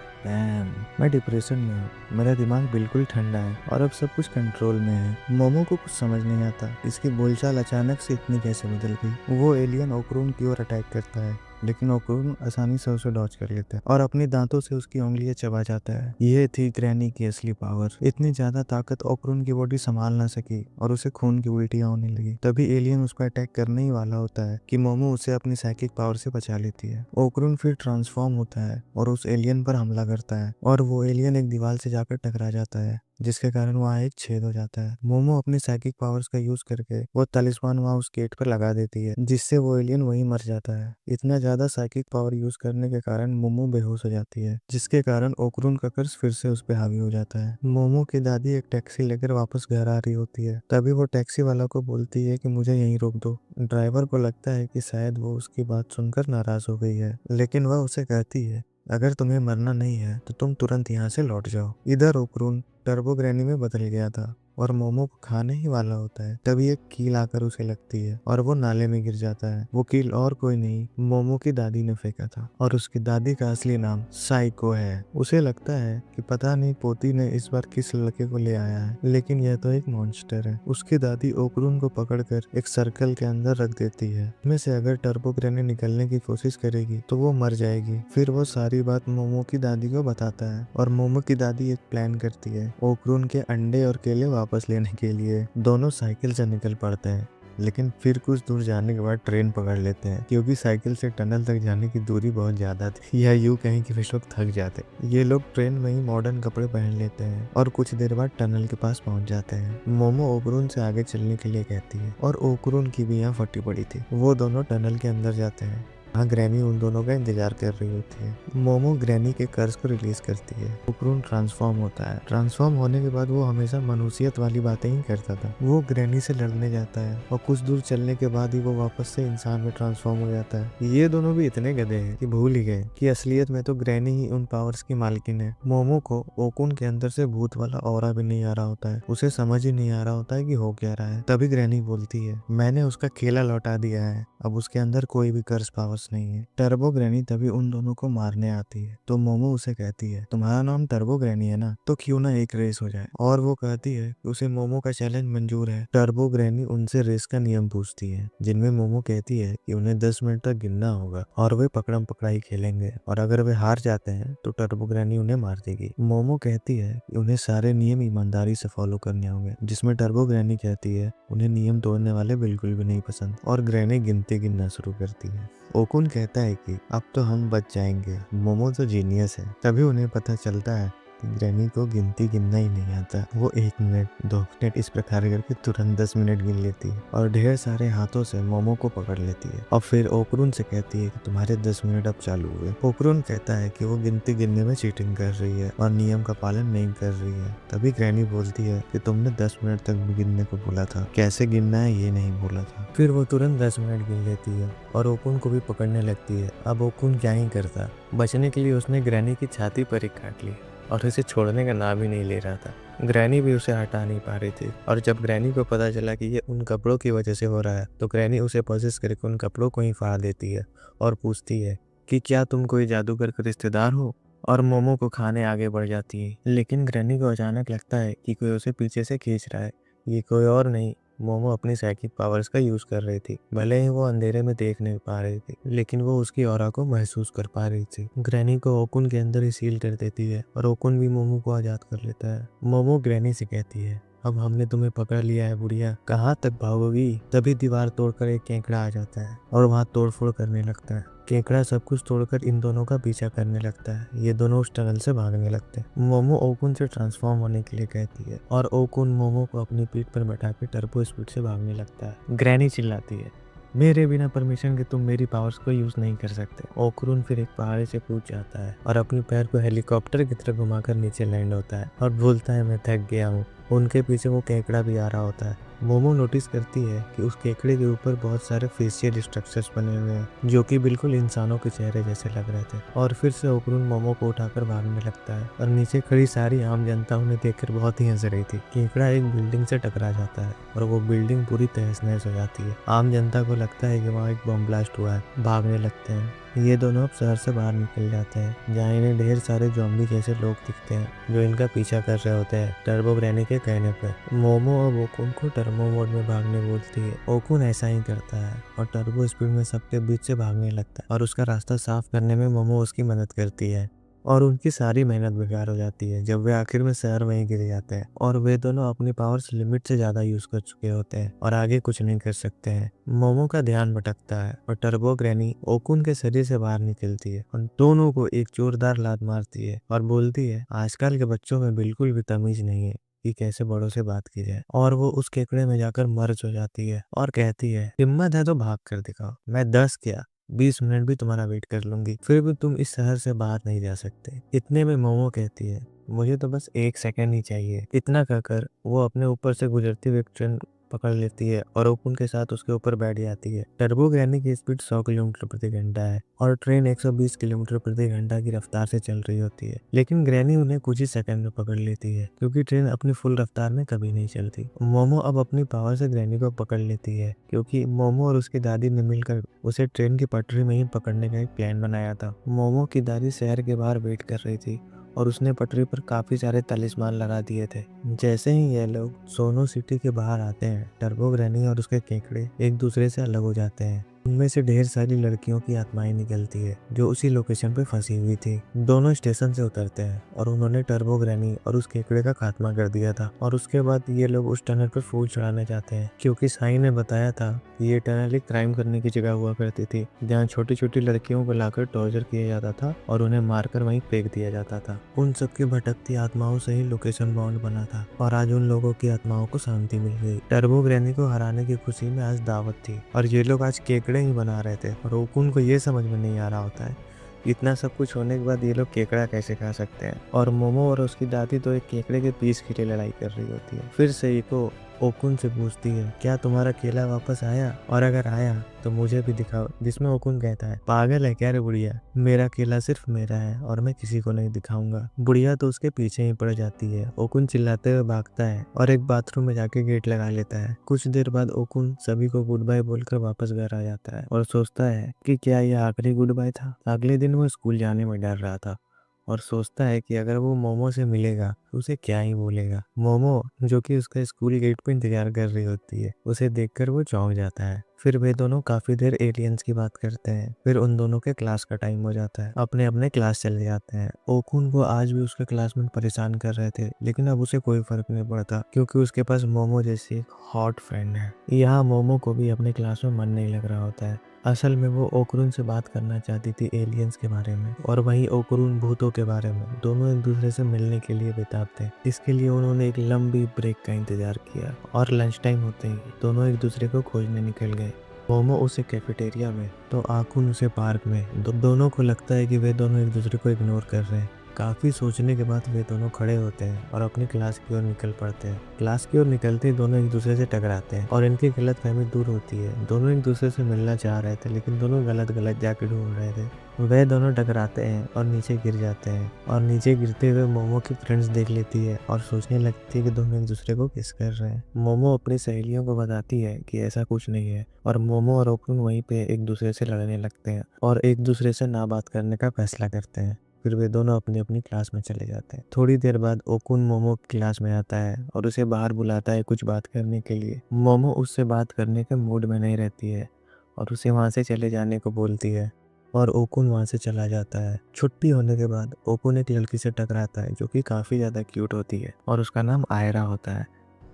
मैं डिप्रेशन में हूँ, मेरा दिमाग बिल्कुल ठंडा है और अब सब कुछ कंट्रोल में है। मोमो को कुछ समझ नहीं आता इसकी बोलचाल अचानक से इतनी कैसे बदल गई। वो एलियन ओकुरुन की ओर अटैक करता है लेकिन ओकुरुन आसानी से उसे डॉज कर लेता है और अपनी दांतों से उसकी उंगलियां चबा जाता है। ये थी ग्रैनी की असली पावर। इतनी ज्यादा ताकत ओकुरुन की बॉडी संभाल ना सकी और उसे खून की उल्टियां होने लगी। तभी एलियन उसको अटैक करने ही वाला होता है कि मोमो उसे अपनी साइकिक पावर से बचा लेती है। ओकुरुन फिर ट्रांसफॉर्म होता है और उस एलियन पर हमला करता है और वो एलियन एक दीवार से जाकर टकरा जाता है, जिसके कारण वहाँ एक छेद हो जाता है। मोमो अपनी साइकिक पावर्स का यूज करके वो तलिस्मान वहाँ उस गेट पर लगा देती है, जिससे वो एलियन वहीं मर जाता है। इतना ज्यादा साइकिक पावर यूज करने के कारण मोमो बेहोश हो जाती है, जिसके कारण ओकुरुन का कर्ज फिर से उस पर हावी हो जाता है। मोमो की दादी एक टैक्सी लेकर वापस घर आ रही होती है। तभी वो टैक्सी वाला को बोलती है कि मुझे यहीं रोक दो। ड्राइवर को लगता है कि शायद वो उसकी बात सुनकर नाराज हो गई है, लेकिन वह उसे कहती है अगर तुम्हें मरना नहीं है तो तुम तुरंत यहाँ से लौट जाओ। इधर ओकुरुन टर्बो ग्रैनी में बदल गया था और मोमो को खाने ही वाला होता है। तभी एक कील आकर उसे लगती है और वो नाले में गिर जाता है। वो कील और कोई नहीं, मोमो की दादी ने फेंका था और उसकी दादी का असली नाम साइको है। उसे लगता है कि पता नहीं पोती ने इस बार किस लड़के को ले आया है, लेकिन यह तो एक मॉन्स्टर है। उसकी दादी ओकुरुन को पकड़कर एक सर्कल के अंदर रख देती है। इसमें से अगर टर्बो ग्रैनी निकलने की कोशिश करेगी तो वो मर जाएगी। फिर वो सारी बात मोमो की दादी को बताता है और मोमो की दादी एक प्लान करती है। ओकुरुन के अंडे और केले वापस लेने के लिए दोनों साइकिल से निकल पड़ते हैं, लेकिन फिर कुछ दूर जाने के बाद ट्रेन पकड़ लेते हैं, क्योंकि साइकिल से टनल तक जाने की दूरी बहुत ज्यादा थी, या यूं कहीं कि फिर लोग थक जाते। ये लोग ट्रेन में ही मॉडर्न कपड़े पहन लेते हैं और कुछ देर बाद टनल के पास पहुंच जाते हैं। मोमो ओकुरुन से आगे चलने के लिए कहती है और ओकुरुन की भी यहाँ फटी पड़ी थी। वो दोनों टनल के अंदर जाते हैं। हाँ, ग्रैनी उन दोनों का इंतजार कर रही होती है। मोमो ग्रैनी के कर्ज को रिलीज करती है। ओकुरुन ट्रांसफॉर्म होता है। ट्रांसफॉर्म होने के बाद वो हमेशा मनुष्यत वाली बातें ही करता था। वो ग्रैनी से लड़ने जाता है और कुछ दूर चलने के बाद ही वो वापस से इंसान में ट्रांसफॉर्म हो जाता है। ये दोनों भी इतने गधे हैं कि भूल ही गए कि असलियत में तो ग्रैनी ही उन पावर्स की मालकिन है। मोमो को ओकुन के अंदर से भूत वाला ऑरा भी नहीं आ रहा होता है। उसे समझ ही नहीं आ रहा होता है कि हो क्या रहा है। तभी ग्रैनी बोलती है मैंने उसका केला लौटा दिया है, अब उसके अंदर कोई भी कर्ज पावर्स नहीं है। टर्बो ग्रैनी तभी उन दोनों को मारने आती है तो मोमो उसे कहती है तुम्हारा नाम टर्बो ग्रैनी है ना, तो क्यों ना एक रेस हो जाए। और वो कहती है कि उसे मोमो का चैलेंज मंजूर है। टर्बो ग्रैनी उनसे रेस का नियम पूछती है, जिनमें मोमो कहती है कि उन्हें 10 मिनट तक गिनना होगा और वे पकड़म पकड़ाई खेलेंगे, और अगर वे हार जाते हैं तो टर्बो ग्रैनी उन्हें मार देगी। मोमो कहती है कि उन्हें सारे नियम ईमानदारी से फॉलो करने होंगे, जिसमें टर्बो ग्रैनी कहती है उन्हें नियम तोड़ने वाले बिल्कुल भी नहीं पसंद, और ग्रैनी गिनती गिनना शुरू करती है। ओकुन कहता है कि अब तो हम बच जाएंगे, मोमो तो जीनियस है। तभी उन्हें पता चलता है कि ग्रैनी को गिनती गिनना ही नहीं आता। वो 1 मिनट 2 मिनट इस प्रकार करके तुरंत 10 मिनट गिन लेती है और ढेर सारे हाथों से मोमो को पकड़ लेती है और फिर ओकुरुन से कहती है कि तुम्हारे 10 मिनट अब चालू हुए। ओकुरुन कहता है कि वो गिनती गिनने में चीटिंग कर रही है और नियम का पालन नहीं कर रही है। तभी ग्रैनी बोलती है कि तुमने 10 मिनट तक भी गिनने को बोला था, कैसे गिनना है ये नहीं बोला था। फिर वो तुरंत 10 मिनट गिन लेती है और ओकुन को भी पकड़ने लगती है। अब ओकुन क्या ही करता, बचने के लिए उसने ग्रैनी की छाती पर ही काट ली और इसे छोड़ने का नाम ही नहीं ले रहा था। ग्रैनी भी उसे हटा नहीं पा रही थी, और जब ग्रैनी को पता चला कि ये उन कपड़ों की वजह से हो रहा है तो ग्रैनी उसे पोजेस करके उन कपड़ों को ही फाड़ देती है और पूछती है कि क्या तुम कोई जादूगर का रिश्तेदार हो, और मोमो को खाने आगे बढ़ जाती है। लेकिन ग्रैनी को अचानक लगता है कि कोई उसे पीछे से खींच रहा है। ये कोई और नहीं, मोमो अपनी साइकिक पावर्स का यूज कर रही थी। भले ही वो अंधेरे में देख नहीं पा रही थी, लेकिन वो उसकी ऑरा को महसूस कर पा रही थी। ग्रैनी को ओकुन के अंदर ही सील कर देती है और ओकुन भी मोमो को आजाद कर लेता है। मोमो ग्रैनी से कहती है अब हमने तुम्हें पकड़ लिया है बुढ़िया, कहाँ तक भागोगी। तभी दीवार तोड़कर एक केकड़ा आ जाता है और वहाँ तोड़फोड़ करने लगता है। केकड़ा सब कुछ तोड़कर इन दोनों का पीछा करने लगता है। ये दोनों उस टनल से भागने लगते हैं। मोमो ओकुन से ट्रांसफॉर्म होने के लिए कहती है और ओकुन मोमो को अपनी पीठ पर बैठा के टर्बो स्पीड से भागने लगता है। ग्रैनी चिल्लाती है मेरे बिना परमिशन के तुम मेरी पावर्स को यूज नहीं कर सकते। ओकुरुन फिर एक पहाड़ी से कूद जाता है और अपने पैर को हेलीकॉप्टर की तरह घुमाकर नीचे लैंड होता है और बोलता है मैं थक गया हूँ। उनके पीछे वो केकड़ा भी आ रहा होता है। मोमो नोटिस करती है कि उस केकड़े के ऊपर बहुत सारे फेशियल स्ट्रक्चर्स बने हुए हैं जो कि बिल्कुल इंसानों के चेहरे जैसे लग रहे थे। और फिर से ओकुरुन मोमो को उठाकर भागने लगता है और नीचे खड़ी सारी आम जनता उन्हें देखकर बहुत ही हंस रही थी। केकड़ा एक बिल्डिंग से टकरा जाता है और वो बिल्डिंग पूरी तहस नहस हो जाती है। आम जनता को लगता है कि वहाँ एक बम ब्लास्ट हुआ है, भागने लगते हैं। ये दोनों अब शहर से बाहर निकल जाते हैं, जहाँ इन्हें ढेर सारे ज़ॉम्बी जैसे लोग दिखते हैं जो इनका पीछा कर रहे होते हैं। टर्बो ग्रैनी के कहने पर मोमो अब ओकुन को टर्बो मोड में भागने बोलती है। ओकुन ऐसा ही करता है और टर्बो स्पीड में सबके बीच से भागने लगता है और उसका रास्ता साफ करने में मोमो उसकी मदद करती है और उनकी सारी मेहनत बेकार हो जाती है जब वे आखिर में शहर में ही गिर जाते हैं और वे दोनों अपनी पावर्स लिमिट से ज्यादा यूज कर चुके होते हैं और आगे कुछ नहीं कर सकते हैं। मोमो का ध्यान भटकता है और टर्बो ग्रैनी ओकुन के शरीर से बाहर निकलती है और दोनों को एक जोरदार लात मारती है और बोलती है आजकल के बच्चों में बिल्कुल भी तमीज नहीं है कि कैसे बड़ों से बात की जाए। और वो उस केकड़े में जाकर मर्ज हो जाती है और कहती है हिम्मत है तो भाग कर दिखाओ, मैं 10 क्या 20 मिनट भी तुम्हारा वेट कर लूंगी, फिर भी तुम इस शहर से बाहर नहीं जा सकते। इतने में मोमो कहती है मुझे तो बस 1 सेकंड ही चाहिए। इतना कहकर वो अपने ऊपर से गुजरती हुई एक ट्रेन पकड़ लेती है और ओकुन के साथ उसके ऊपर बैठ जाती है। टर्बो ग्रैनी की स्पीड 100 किलोमीटर प्रति घंटा है और ट्रेन 120 किलोमीटर प्रति घंटा की रफ्तार से चल रही होती है, लेकिन ग्रैनी उन्हें कुछ ही सेकंड में पकड़ लेती है क्योंकि ट्रेन अपनी फुल रफ्तार में कभी नहीं चलती। मोमो अब अपनी पावर से ग्रैनी को पकड़ लेती है क्योंकि मोमो और उसकी दादी ने मिलकर उसे ट्रेन की पटरी में ही पकड़ने का एक प्लान बनाया था। मोमो की दादी शहर के बाहर वेट कर रही थी और उसने पटरी पर काफी सारे तलिस्मान लगा दिए थे। जैसे ही ये लोग सोनो सिटी के बाहर आते हैं, टर्बो ग्रैनी और उसके केकड़े एक दूसरे से अलग हो जाते हैं। उनमें से ढेर सारी लड़कियों की आत्माएं निकलती है जो उसी लोकेशन पे फंसी हुई थी। दोनों स्टेशन से उतरते हैं और उन्होंने टर्बो ग्रैनी और उस केकड़े का खात्मा कर दिया था और उसके बाद ये लोग उस टनल पर फूल चढ़ाने जाते हैं क्योंकि साई ने बताया था कि ये टनल एक क्राइम करने की जगह हुआ करती थी जहाँ छोटी छोटी लड़कियों को लाकर टॉर्चर किया जाता था और उन्हें मारकर वहीं फेंक दिया जाता था। उन सबकी भटकती आत्माओं से ही लोकेशन बाउंड बना था और आज उन लोगों की आत्माओं को शांति मिल गई। टर्बो ग्रैनी को हराने की खुशी में आज दावत थी और ये लोग आज केकड़े ही बना रहे थे और ओकुन को ये समझ में नहीं आ रहा होता है इतना सब कुछ होने के बाद ये लोग केकड़ा कैसे खा सकते हैं। और मोमो और उसकी दादी तो एक केकड़े के पीस के लिए लड़ाई कर रही होती है। फिर से इको ओकुन से पूछती है क्या तुम्हारा केला वापस आया, और अगर आया तो मुझे भी दिखाओ, जिसमें ओकुन कहता है पागल है क्या रे बुढ़िया, मेरा केला सिर्फ मेरा है और मैं किसी को नहीं दिखाऊंगा। बुढ़िया तो उसके पीछे ही पड़ जाती है। ओकुन चिल्लाते हुए भागता है और एक बाथरूम में जाके गेट लगा लेता है। कुछ देर बाद ओकुन सभी को गुड बाय बोलकर वापस घर आ जाता है और सोचता है कि क्या यह आखिरी गुड बाय था। अगले दिन वो स्कूल जाने में डर रहा था और सोचता है कि अगर वो मोमो से मिलेगा तो उसे क्या ही बोलेगा। मोमो जो कि उसका स्कूल गेट पे इंतजार कर रही होती है, उसे देखकर वो चौंक जाता है। फिर वे दोनों काफी देर एलियंस की बात करते हैं। फिर उन दोनों के क्लास का टाइम हो जाता है, अपने अपने क्लास चले जाते हैं। ओकुन को आज भी उसके क्लासमेट परेशान कर रहे थे, लेकिन अब उसे कोई फर्क नहीं पड़ता क्योंकि उसके पास मोमो जैसी एक हॉट फ्रेंड है। यहाँ मोमो को भी अपने क्लास में मन नहीं लग रहा होता है। असल में वो ओकुरुन से बात करना चाहती थी एलियंस के बारे में और वहीं ओकुरुन भूतों के बारे में। दोनों एक दूसरे से मिलने के लिए बेताब थे। इसके लिए उन्होंने एक लंबी ब्रेक का इंतजार किया और लंच टाइम होते ही दोनों एक दूसरे को खोजने निकल गए। मोमो उसे कैफेटेरिया में तो आकुन उसे पार्क में। दोनों को लगता है कि वे दोनों एक दूसरे को इग्नोर कर रहे हैं। काफी सोचने के बाद वे दोनों खड़े होते हैं और अपनी क्लास की ओर निकल पड़ते हैं। क्लास की ओर निकलते ही दोनों एक दूसरे से टकराते हैं और इनकी गलतफहमी दूर होती है। दोनों एक दूसरे से मिलना चाह रहे थे, लेकिन दोनों गलत गलत जाके ढूंढ रहे थे। वे दोनों टकराते हैं और नीचे गिर जाते हैं और नीचे गिरते हुए मोमो की फ्रेंड्स देख लेती है और सोचने लगती है कि दोनों एक दूसरे को किस कर रहे हैं। मोमो अपनी सहेलियों को बताती है कि ऐसा कुछ नहीं है और मोमो और ओकुन वहीं पे एक दूसरे से लड़ने लगते हैं और एक दूसरे से ना बात करने का फैसला करते हैं। फिर वे दोनों अपनी अपनी क्लास में चले जाते हैं। थोड़ी देर बाद ओकुन मोमो की क्लास में आता है और उसे बाहर बुलाता है कुछ बात करने के लिए। मोमो उससे बात करने के मूड में नहीं रहती है और उसे वहां से चले जाने को बोलती है और ओकुन वहां से चला जाता है। छुट्टी होने के बाद ओकुन एक लड़की से टकराता है जो कि काफी ज्यादा क्यूट होती है और उसका नाम आयरा होता है।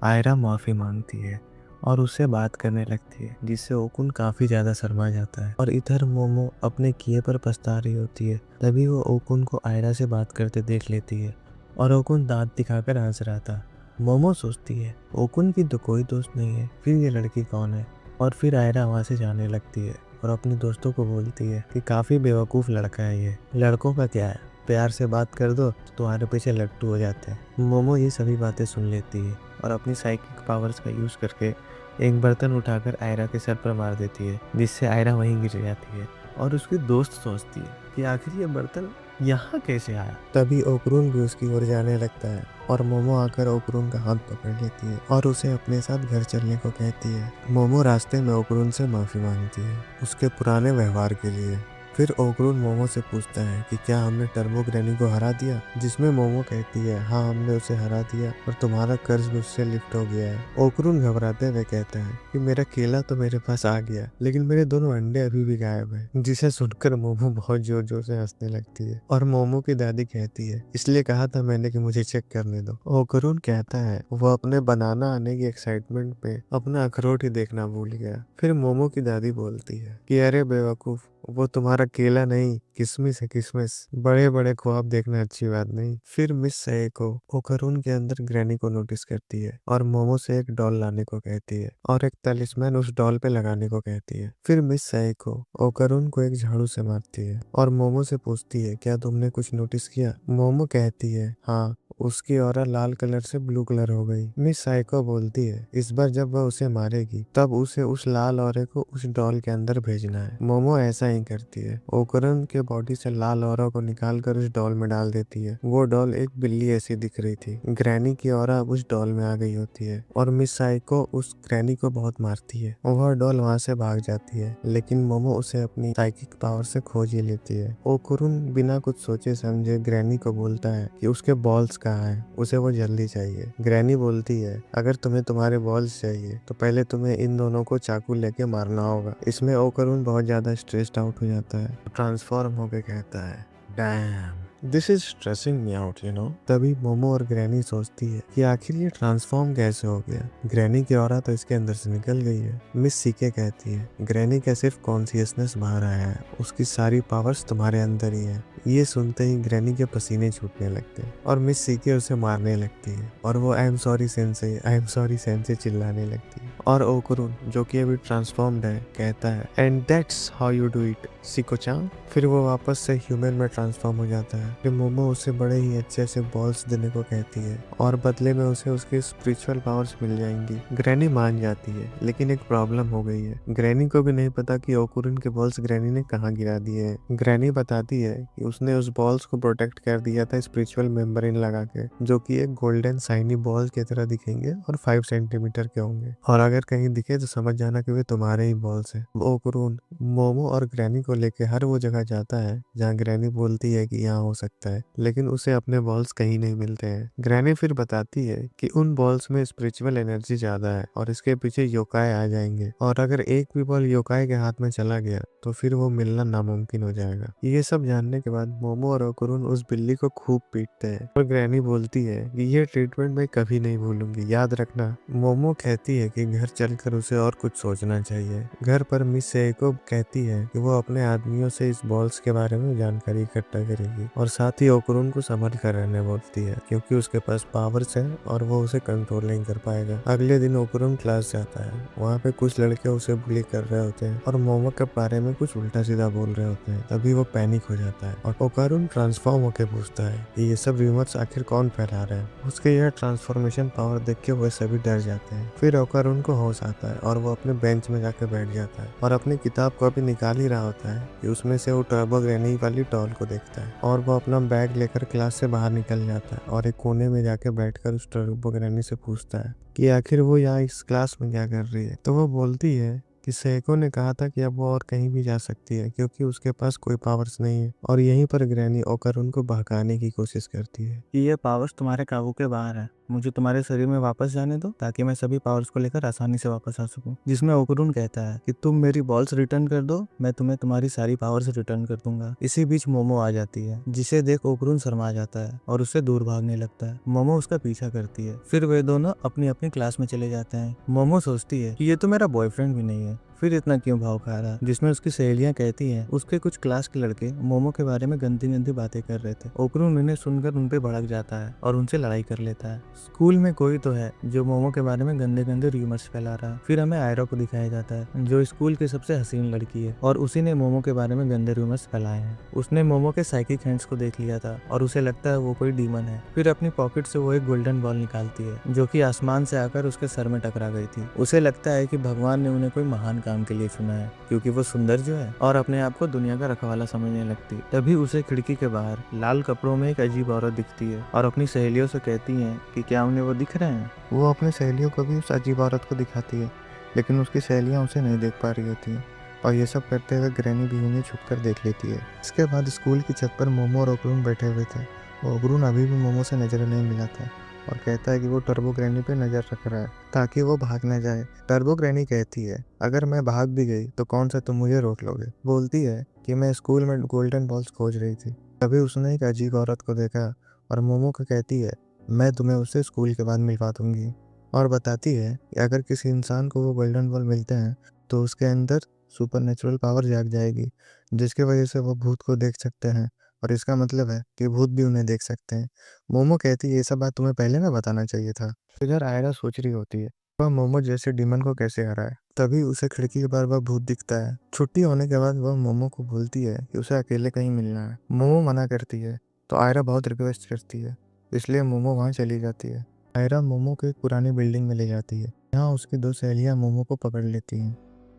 आयरा माफी मांगती है और उससे बात करने लगती है, जिससे ओकुन काफी ज्यादा शर्मा जाता है और इधर मोमो अपने किए पर पछता रही होती है। तभी वो ओकुन को आयरा से बात करते देख लेती है और ओकुन दांत दिखाकर हंस रहा था। मोमो सोचती है ओकुन की तो कोई दोस्त नहीं है, फिर ये लड़की कौन है। और फिर आयरा वहां से जाने लगती है और अपने दोस्तों को बोलती है कि काफी बेवकूफ लड़का है ये, लड़कों का क्या है, प्यार से बात कर दो तो तुम्हारे पीछे लट्टू हो जाते हैं। मोमो ये सभी बातें सुन लेती है और अपनी साइकिक पावर्स का यूज करके एक बर्तन उठाकर आयरा के सर पर मार देती है, जिससे आयरा वहीं गिर जाती है और उसकी दोस्त सोचती है कि आखिर ये बर्तन यहाँ कैसे आया। तभी ओकुरुन भी उसकी ओर जाने लगता है और मोमो आकर ओकुरुन का हाथ पकड़ लेती है और उसे अपने साथ घर चलने को कहती है। मोमो रास्ते में ओकुरुन से माफी मांगती है उसके पुराने व्यवहार के लिए फिर ओकरून मोमो से पूछता है कि क्या हमने टर्बो ग्रैनी को हरा दिया, जिसमें मोमो कहती है हाँ हमने उसे हरा दिया और तुम्हारा कर्ज भी उससे लिफ्ट हो गया है। ओकरून घबराते हुए कहता है कि मेरा केला तो मेरे पास आ गया, लेकिन मेरे दोनों अंडे अभी भी गायब है, जिसे सुनकर मोमो बहुत जोर जोर से हंसने लगती है। और मोमो की दादी कहती है इसलिए कहा था मैंने कि मुझे चेक करने दो। ओकरून कहता है वो अपने बनाना आने की एक्साइटमेंट पे अपना अखरोट ही देखना भूल गया। फिर मोमो की दादी बोलती है कि अरे बेवकूफ, वो तुम्हारा केला नहीं किसमिस है, किसमिस। बड़े बड़े ख्वाब देखना अच्छी बात नहीं। फिर मिस सएको ओकरून के अंदर ग्रैनी को नोटिस करती है और मोमो से एक डॉल लाने को कहती है और एक तलिस्मैन उस डॉल पे लगाने को कहती है। फिर मिस सएको ओकरून को एक झाड़ू से मारती है और मोमो से पूछती है क्या तुमने कुछ नोटिस किया। मोमो कहती है हाँ, उसकी ऑरा लाल कलर से ब्लू कलर हो गई। मिस साइको बोलती है इस बार जब वह उसे मारेगी तब उसे उस लाल ऑरे को उस डॉल के अंदर भेजना है। मोमो ऐसा ही करती है। ओकरन के बॉडी से लाल ऑरा को निकालकर उस डॉल में डाल देती है। वो डॉल एक बिल्ली ऐसी दिख रही थी। ग्रैनी की ऑरा अब उस डॉल में आ गई होती है और मिस साइको उस ग्रैनी को बहुत मारती है। वह डॉल वहां से भाग जाती है, लेकिन मोमो उसे अपनी साइकिक पावर से खोज ही लेती है। ओकुरुन बिना कुछ सोचे समझे ग्रैनी को बोलता है कि उसके बॉल्स कहाँ है, उसे वो जल्दी चाहिए। ग्रैनी बोलती है अगर तुम्हें तुम्हारे बॉल्स चाहिए तो पहले तुम्हें इन दोनों को चाकू लेके मारना होगा। इसमें ओकरून बहुत ज्यादा स्ट्रेस्ड आउट हो जाता है, ट्रांसफॉर्म होके कहता है dam this is stressing me out you know. तभी मोमो और ग्रैनी सोचती है कि आखिर ये ट्रांसफॉर्म कैसे हो गया। ग्रैनी की ऑरा तो इसके अंदर से निकल गई है। मिस सीके कहती है ग्रैनी का सिर्फ कॉन्शियसनेस बाहर आया है, उसकी सारी पावर्स तुम्हारे अंदर ही है। ये सुनते ही ग्रैनी के पसीने छूटने लगते हैं और मिस सीके उसे मारने लगती है और वो I am sorry sensei, I am sorry sensei चिल्लाने लगती है। और ओकुरुन जो कि अभी ट्रांसफॉर्म्ड है कहता है and that's how you do it सिको-चान। फिर वो वापस से ह्यूमन में ट्रांसफॉर्म हो जाता है। फिर मोमो उसे बड़े ही अच्छे से बॉल्स देने को कहती है और बदले में उसे उसकी स्पिरिचुअल पावर्स मिल जाएंगी। ग्रैनी मान जाती है, लेकिन एक प्रॉब्लम हो गई है। ग्रैनी को भी नहीं पता कि ओकुरुन के बॉल्स ग्रैनी ने कहाँ गिरा दिए हैं। ग्रैनी बताती है कि उसने उस बॉल्स को प्रोटेक्ट कर दिया था स्पिरिचुअल मेम्ब्रेन लगा के, जो कि एक गोल्डन शाइनी बॉल की तरह दिखेंगे और 5 सेंटीमीटर के होंगे, और अगर कहीं दिखे तो समझ जाना कि वे तुम्हारे ही बॉल्स हैं। ओकुरुन मोमो और ग्रैनी को लेके हर वो जगह जाता है जहाँ ग्रैनी बोलती है कि यहाँ हो सकता है, लेकिन उसे अपने बॉल्स कहीं नहीं मिलते हैं। ग्रैनी फिर बताती है कि उन बॉल्स में स्पिरिचुअल एनर्जी ज्यादा है और इसके पीछे योकाई आ जाएंगे, और अगर एक भी बॉल योकाई के हाथ में चला गया तो फिर वो मिलना नामुमकिन हो जाएगा। ये सब जानने के बाद मोमो और ओकुरुन उस बिल्ली को खूब पीटते हैं और ग्रैनी बोलती है कि ये ट्रीटमेंट मैं कभी नहीं भूलूंगी, याद रखना। मोमो कहती है कि घर चलकर उसे और कुछ सोचना चाहिए। घर पर मिस सेइको कहती है कि वो अपने आदमियों से इस बॉल्स के बारे में जानकारी इकट्ठा करेगी और साथ ही ओकुरुन को संभल कर रहने बोलती है, क्योंकि उसके पास पावर्स है और वो उसे कंट्रोल नहीं कर पाएगा। अगले दिन ओकुरुन क्लास जाता है। वहाँ पे कुछ लड़के उसे बुली कर रहे होते हैं और मोमो के बारे में कुछ उल्टा सीधा बोल रहे होते हैं। तभी वो पैनिक हो जाता है और ओकुरुन ट्रांसफॉर्म होकर पूछता है कि ये सब रूमर्स आखिर कौन फैला रहा है। उसके यह ट्रांसफॉर्मेशन पावर देख के वो सभी डर जाते हैं। फिर ओकुरुन को होश आता है और वो अपने बेंच में जाकर बैठ जाता है और अपनी किताब को अभी निकाल ही रहा होता है कि उसमें से वो टर्बो ग्रैनी वाली डॉल को देखता है और वो अपना बैग लेकर क्लास से बाहर निकल जाता है और एक कोने में जाकर बैठकर उस टर्बो ग्रैनी से पूछता है कि आखिर वो यहाँ इस क्लास में क्या कर रही है। तो वो बोलती है कि सेको ने कहा था कि अब वो और कहीं भी जा सकती है क्योंकि उसके पास कोई पावर्स नहीं है, और यहीं पर ग्रैनी ओकुरुन को बहकाने की कोशिश करती है कि ये पावर्स तुम्हारे काबू के बाहर है, मुझे तुम्हारे शरीर में वापस जाने दो ताकि मैं सभी पावर्स को लेकर आसानी से वापस आ सकूं। जिसमें ओकुरुन कहता है कि तुम मेरी बॉल्स रिटर्न कर दो, मैं तुम्हें तुम्हारी सारी पावर्स रिटर्न कर दूंगा। इसी बीच मोमो आ जाती है, जिसे देख ओकुरुन शर्मा जाता है और उससे दूर भागने लगता है। मोमो उसका पीछा करती है। फिर वे दोनों अपनी अपनी क्लास में चले जाते हैं। मोमो सोचती है कि ये तो मेरा बॉयफ्रेंड भी नहीं है, फिर इतना क्यों भाव खा रहा। जिसमें उसकी सहेलियां कहती हैं उसके कुछ क्लास के लड़के मोमो के बारे में गंदी गंदी बातें कर रहे थे। ओकुरुन उन्हें सुनकर उन पे भड़क जाता है और उनसे लड़ाई कर लेता है। स्कूल में कोई तो है जो मोमो के बारे में गंदे गंदे रूमर्स फैला रहा है। फिर हमें आयरा को दिखाया जाता है जो स्कूल की सबसे हसीन लड़की है और उसी ने मोमो के बारे में गंदे रूमर्स फैलाए हैं। उसने मोमो के साइकिक हैंड्स को देख लिया था और उसे लगता है वो कोई डीमन है। फिर अपनी पॉकेट से वो एक गोल्डन बॉल निकालती है जो कि आसमान से आकर उसके सर में टकरा गई थी। उसे लगता है कि भगवान ने उन्हें कोई महान काम के लिए चुना है क्योंकि वो सुंदर जो है और अपने आप को दुनिया का रखवाला समझने लगती। तभी उसे खिड़की के बाहर लाल कपड़ों में एक अजीब औरत दिखती है और अपनी सहेलियों से कहती है कि क्या उन्हें वो दिख रहे हैं। वो अपनी सहेलियों को भी उस अजीब औरत को दिखाती है, लेकिन उसकी सहेलियां उसे नहीं देख पा रही होती हैं। और ये सब करते हुए ग्रैनी भी उन्हें छुप कर देख लेती है। इसके बाद स्कूल की छत पर मोमो और ओकरून बैठे हुए थे। ओकरून अभी भी मोमो से नजर नहीं मिलाता और कहता है कि वो टर्बो ग्रैनी पे नजर रख रहा है ताकि वो भाग न जाए। टर्बो ग्रैनी कहती है, अगर मैं भाग भी गई तो कौन सा तुम मुझे रोक लोगे। बोलती है कि मैं स्कूल में गोल्डन बॉल्स खोज रही थी, तभी उसने एक अजीब औरत को देखा और मोमो को कहती है, मैं तुम्हें उससे स्कूल के बाद मिलवा दूंगी। और बताती है कि अगर किसी इंसान को वो गोल्डन बॉल मिलते हैं तो उसके अंदर सुपर पावर जाग जाएगी, जिसकी वजह से वो भूत को देख सकते हैं और इसका मतलब है कि भूत भी उन्हें देख सकते हैं। मोमो कहती है, ये सब बात तुम्हें पहले ना बताना चाहिए था। इधर आयरा सोच रही होती है वह मोमो जैसे डीमन को कैसे हराए। तभी उसे खिड़की के बाहर वह भूत दिखता है। छुट्टी होने के बाद वह मोमो को बोलती है कि उसे अकेले कहीं मिलना है। मोमो मना करती है तो आयरा बहुत रिक्वेस्ट करती है, इसलिए मोमो वहाँ चली जाती है। आयरा मोमो को एक पुरानी बिल्डिंग में ले जाती है। यहाँ उसकी दो सहेलियाँ मोमो को पकड़ लेती हैं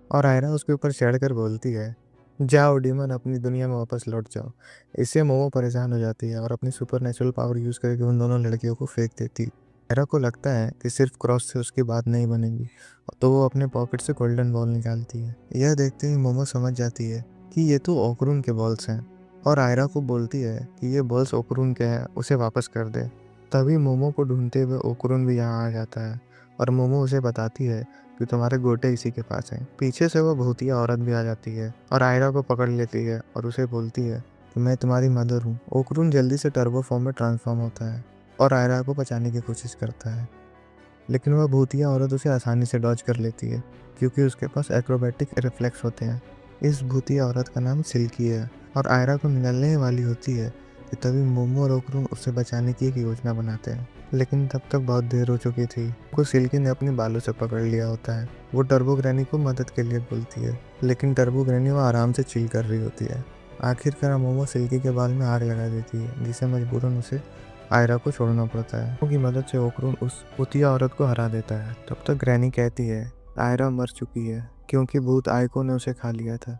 और आयरा उसके ऊपर चढ़कर बोलती है, जाओ डीमन, अपनी दुनिया में वापस लौट जाओ। इससे मोमो परेशान हो जाती है और अपनी सुपर पावर यूज करके उन दोनों लड़कियों को फेंक देती है। आयरा को लगता है कि सिर्फ क्रॉस से उसकी बात नहीं बनेगी, तो वो अपने पॉकेट से गोल्डन बॉल निकालती है। यह देखते ही मोमो समझ जाती है कि ये तो ओकरून के बॉल्स हैं और आयरा को बोलती है कि ये बॉल्स ओकरून के हैं, उसे वापस कर दे। तभी मोमो को ढूंढते हुए ओकरून भी यहाँ आ जाता है और मोमो उसे बताती है कि तुम्हारे गोटे इसी के पास हैं। पीछे से वो भूतिया औरत भी आ जाती है और आयरा को पकड़ लेती है और उसे बोलती है कि मैं तुम्हारी मदर हूँ। ओकरून जल्दी से टर्बो फॉर्म में ट्रांसफॉर्म होता है और आयरा को बचाने की कोशिश करता है, लेकिन वह भूतिया औरत उसे आसानी से डॉज कर लेती है क्योंकि उसके पास एक्रोबैटिक रिफ्लेक्स होते हैं। इस भूतिया औरत का नाम सिल्की है और आयरा को निगलने वाली होती है कि तभी मोमो और ओकरून उसे बचाने की एक योजना बनाते हैं, लेकिन तब तक बहुत देर हो चुकी थी। को सिल्की ने अपने बालों से पकड़ लिया होता है। वो टर्बो ग्रैनी को मदद के लिए बोलती है, लेकिन टर्बो ग्रैनी वो आराम से चिल कर रही होती है। आखिरकार मोमो सिल्की के बाल में आग लगा देती है, जिसे मजबूरन उसे आयरा को छोड़ना पड़ता है। उनकी मदद से ओकरून उस भूतिया औरत को हरा देता है। तब तक ग्रैनी कहती है आयरा मर चुकी है क्योंकि भूत आइको ने उसे खा लिया था।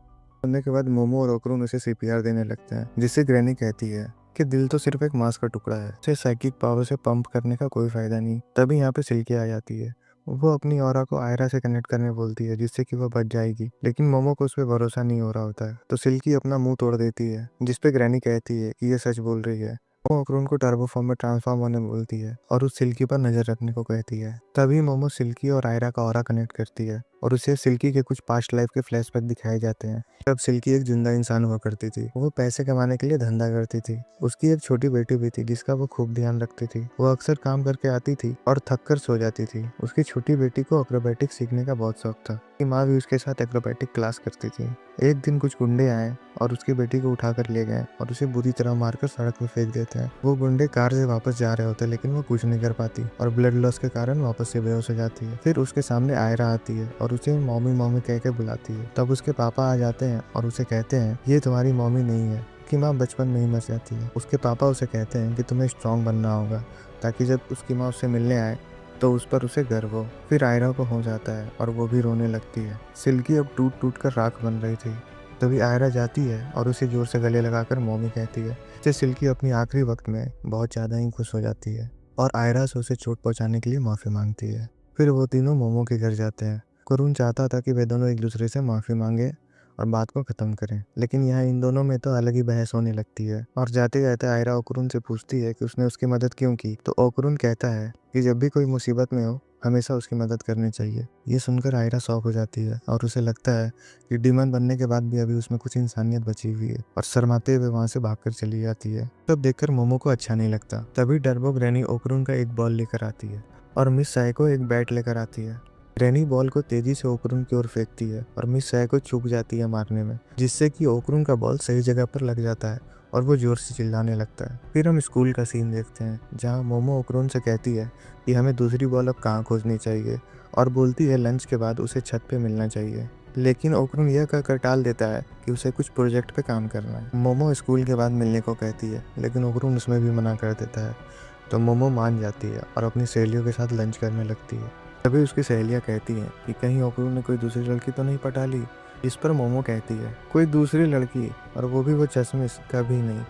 मरने के बाद मोमो और ओकरून उसे सीपीआर देने लगते हैं, जिससे ग्रैनी कहती है कि दिल तो सिर्फ एक मांस का टुकड़ा है, उसे साइकिक पावर से पंप करने का कोई फायदा नहीं। तभी यहाँ पे सिल्की आ जाती है। वो अपनी ऑरा को आयरा से कनेक्ट करने बोलती है, जिससे कि वह बच जाएगी, लेकिन मोमो को उस पर भरोसा नहीं हो रहा होता है, तो सिल्की अपना मुंह तोड़ देती है, जिसपे ग्रैनी कहती है कि ये सच बोल रही है। वो ओकरून को टर्बो फॉर्म में ट्रांसफॉर्म होने बोलती है और उस सिल्की पर नजर रखने को कहती है। तभी मोमो सिल्की और आयरा का ऑरा कनेक्ट करती है और उसे सिल्की के कुछ पास्ट लाइफ के फ्लैशबैक दिखाए जाते हैं। जब सिल्की एक जिंदा इंसान हुआ करती थी, वो पैसे कमाने के लिए धंधा करती थी। उसकी एक छोटी बेटी भी थी जिसका वो खूब ध्यान रखती थी। वो अक्सर काम करके आती थी और थक कर सो जाती थी। उसकी छोटी बेटी को एक्रोबैटिक सीखने का बहुत शौक था। उसकी माँ भी उसके साथ एक्रोबैटिक क्लास करती थी। एक दिन कुछ गुंडे आए और उसकी बेटी को उठाकर ले गए और उसे बुरी तरह मारकर सड़क पर फेंक देते हैं। वो गुंडे कार से वापस जा रहे होते, लेकिन वो कुछ नहीं कर पाती और ब्लड लॉस के कारण वापस से बेहोश हो जाती है। फिर उसके सामने आयरा आती है और उसे मॉमी मॉमी कह के बुलाती है। तब उसके पापा आ जाते हैं और उसे कहते हैं ये तुम्हारी मॉमी नहीं है, उसकी माँ बचपन में ही मर जाती है। उसके पापा उसे कहते हैं कि तुम्हें स्ट्रांग बनना होगा ताकि जब उसकी माँ उससे मिलने आए तो उस पर उसे गर्व हो। फिर आयरा को हो जाता है और वो भी रोने लगती है। सिल्की अब टूट टूट कर राख बन रही थी। तभी आयरा जाती है और उसे जोर से गले लगाकर मॉमी कहती है, जिससे सिल्की अपनी आखिरी वक्त में बहुत ज़्यादा ही खुश हो जाती है और आयरा से उसे चोट पहुंचाने के लिए माफ़ी मांगती है। फिर वो तीनों मोमो के घर जाते हैं। करुण चाहता था कि वे दोनों एक दूसरे से माफ़ी मांगे और बात को ख़त्म करें, लेकिन यहाँ इन दोनों में तो अलग ही बहस होने लगती है। और जाते जाते आयरा ओकरून से पूछती है कि उसने उसकी मदद क्यों की, तो ओकरून कहता है कि जब भी कोई मुसीबत में हो हमेशा उसकी मदद करनी चाहिए। ये सुनकर आयरा शॉक हो जाती है और उसे लगता है कि डीमन बनने के बाद भी अभी उसमें कुछ इंसानियत बची हुई है और शर्माते हुए वहाँ से भागकर चली जाती है। तब देखकर मोमो को अच्छा नहीं लगता। तभी टर्बो ग्रैनी ओकरून का एक बॉल लेकर आती है और मिस साइको एक बैट लेकर आती है। ग्रैनी बॉल को तेजी से ओकरून की ओर फेंकती है और मिस साइको चूक जाती है मारने में, जिससे कि ओकरून का बॉल सही जगह पर लग जाता है और वो जोर से चिल्लाने लगता है। फिर हम स्कूल का सीन देखते हैं जहाँ मोमो ओकरून से कहती है कि हमें दूसरी बॉल अब कहाँ खोजनी चाहिए और बोलती है लंच के बाद उसे छत पे मिलना चाहिए, लेकिन ओकरून यह कहकर टाल देता है कि उसे कुछ प्रोजेक्ट पे काम करना है। मोमो स्कूल के बाद मिलने को कहती है, लेकिन ओकरून उसमें भी मना कर देता है, तो मोमो मान जाती है और अपनी सहेलियों के साथ लंच करने लगती है। तभी उसकी सहेलियाँ कहती हैं कि कहीं ओकरून ने कोई दूसरी लड़की तो नहीं पटा ली। इस पर मोमो कहती है कोई दूसरी लड़की, और वो भी वो चश्मिश, कभी नहीं।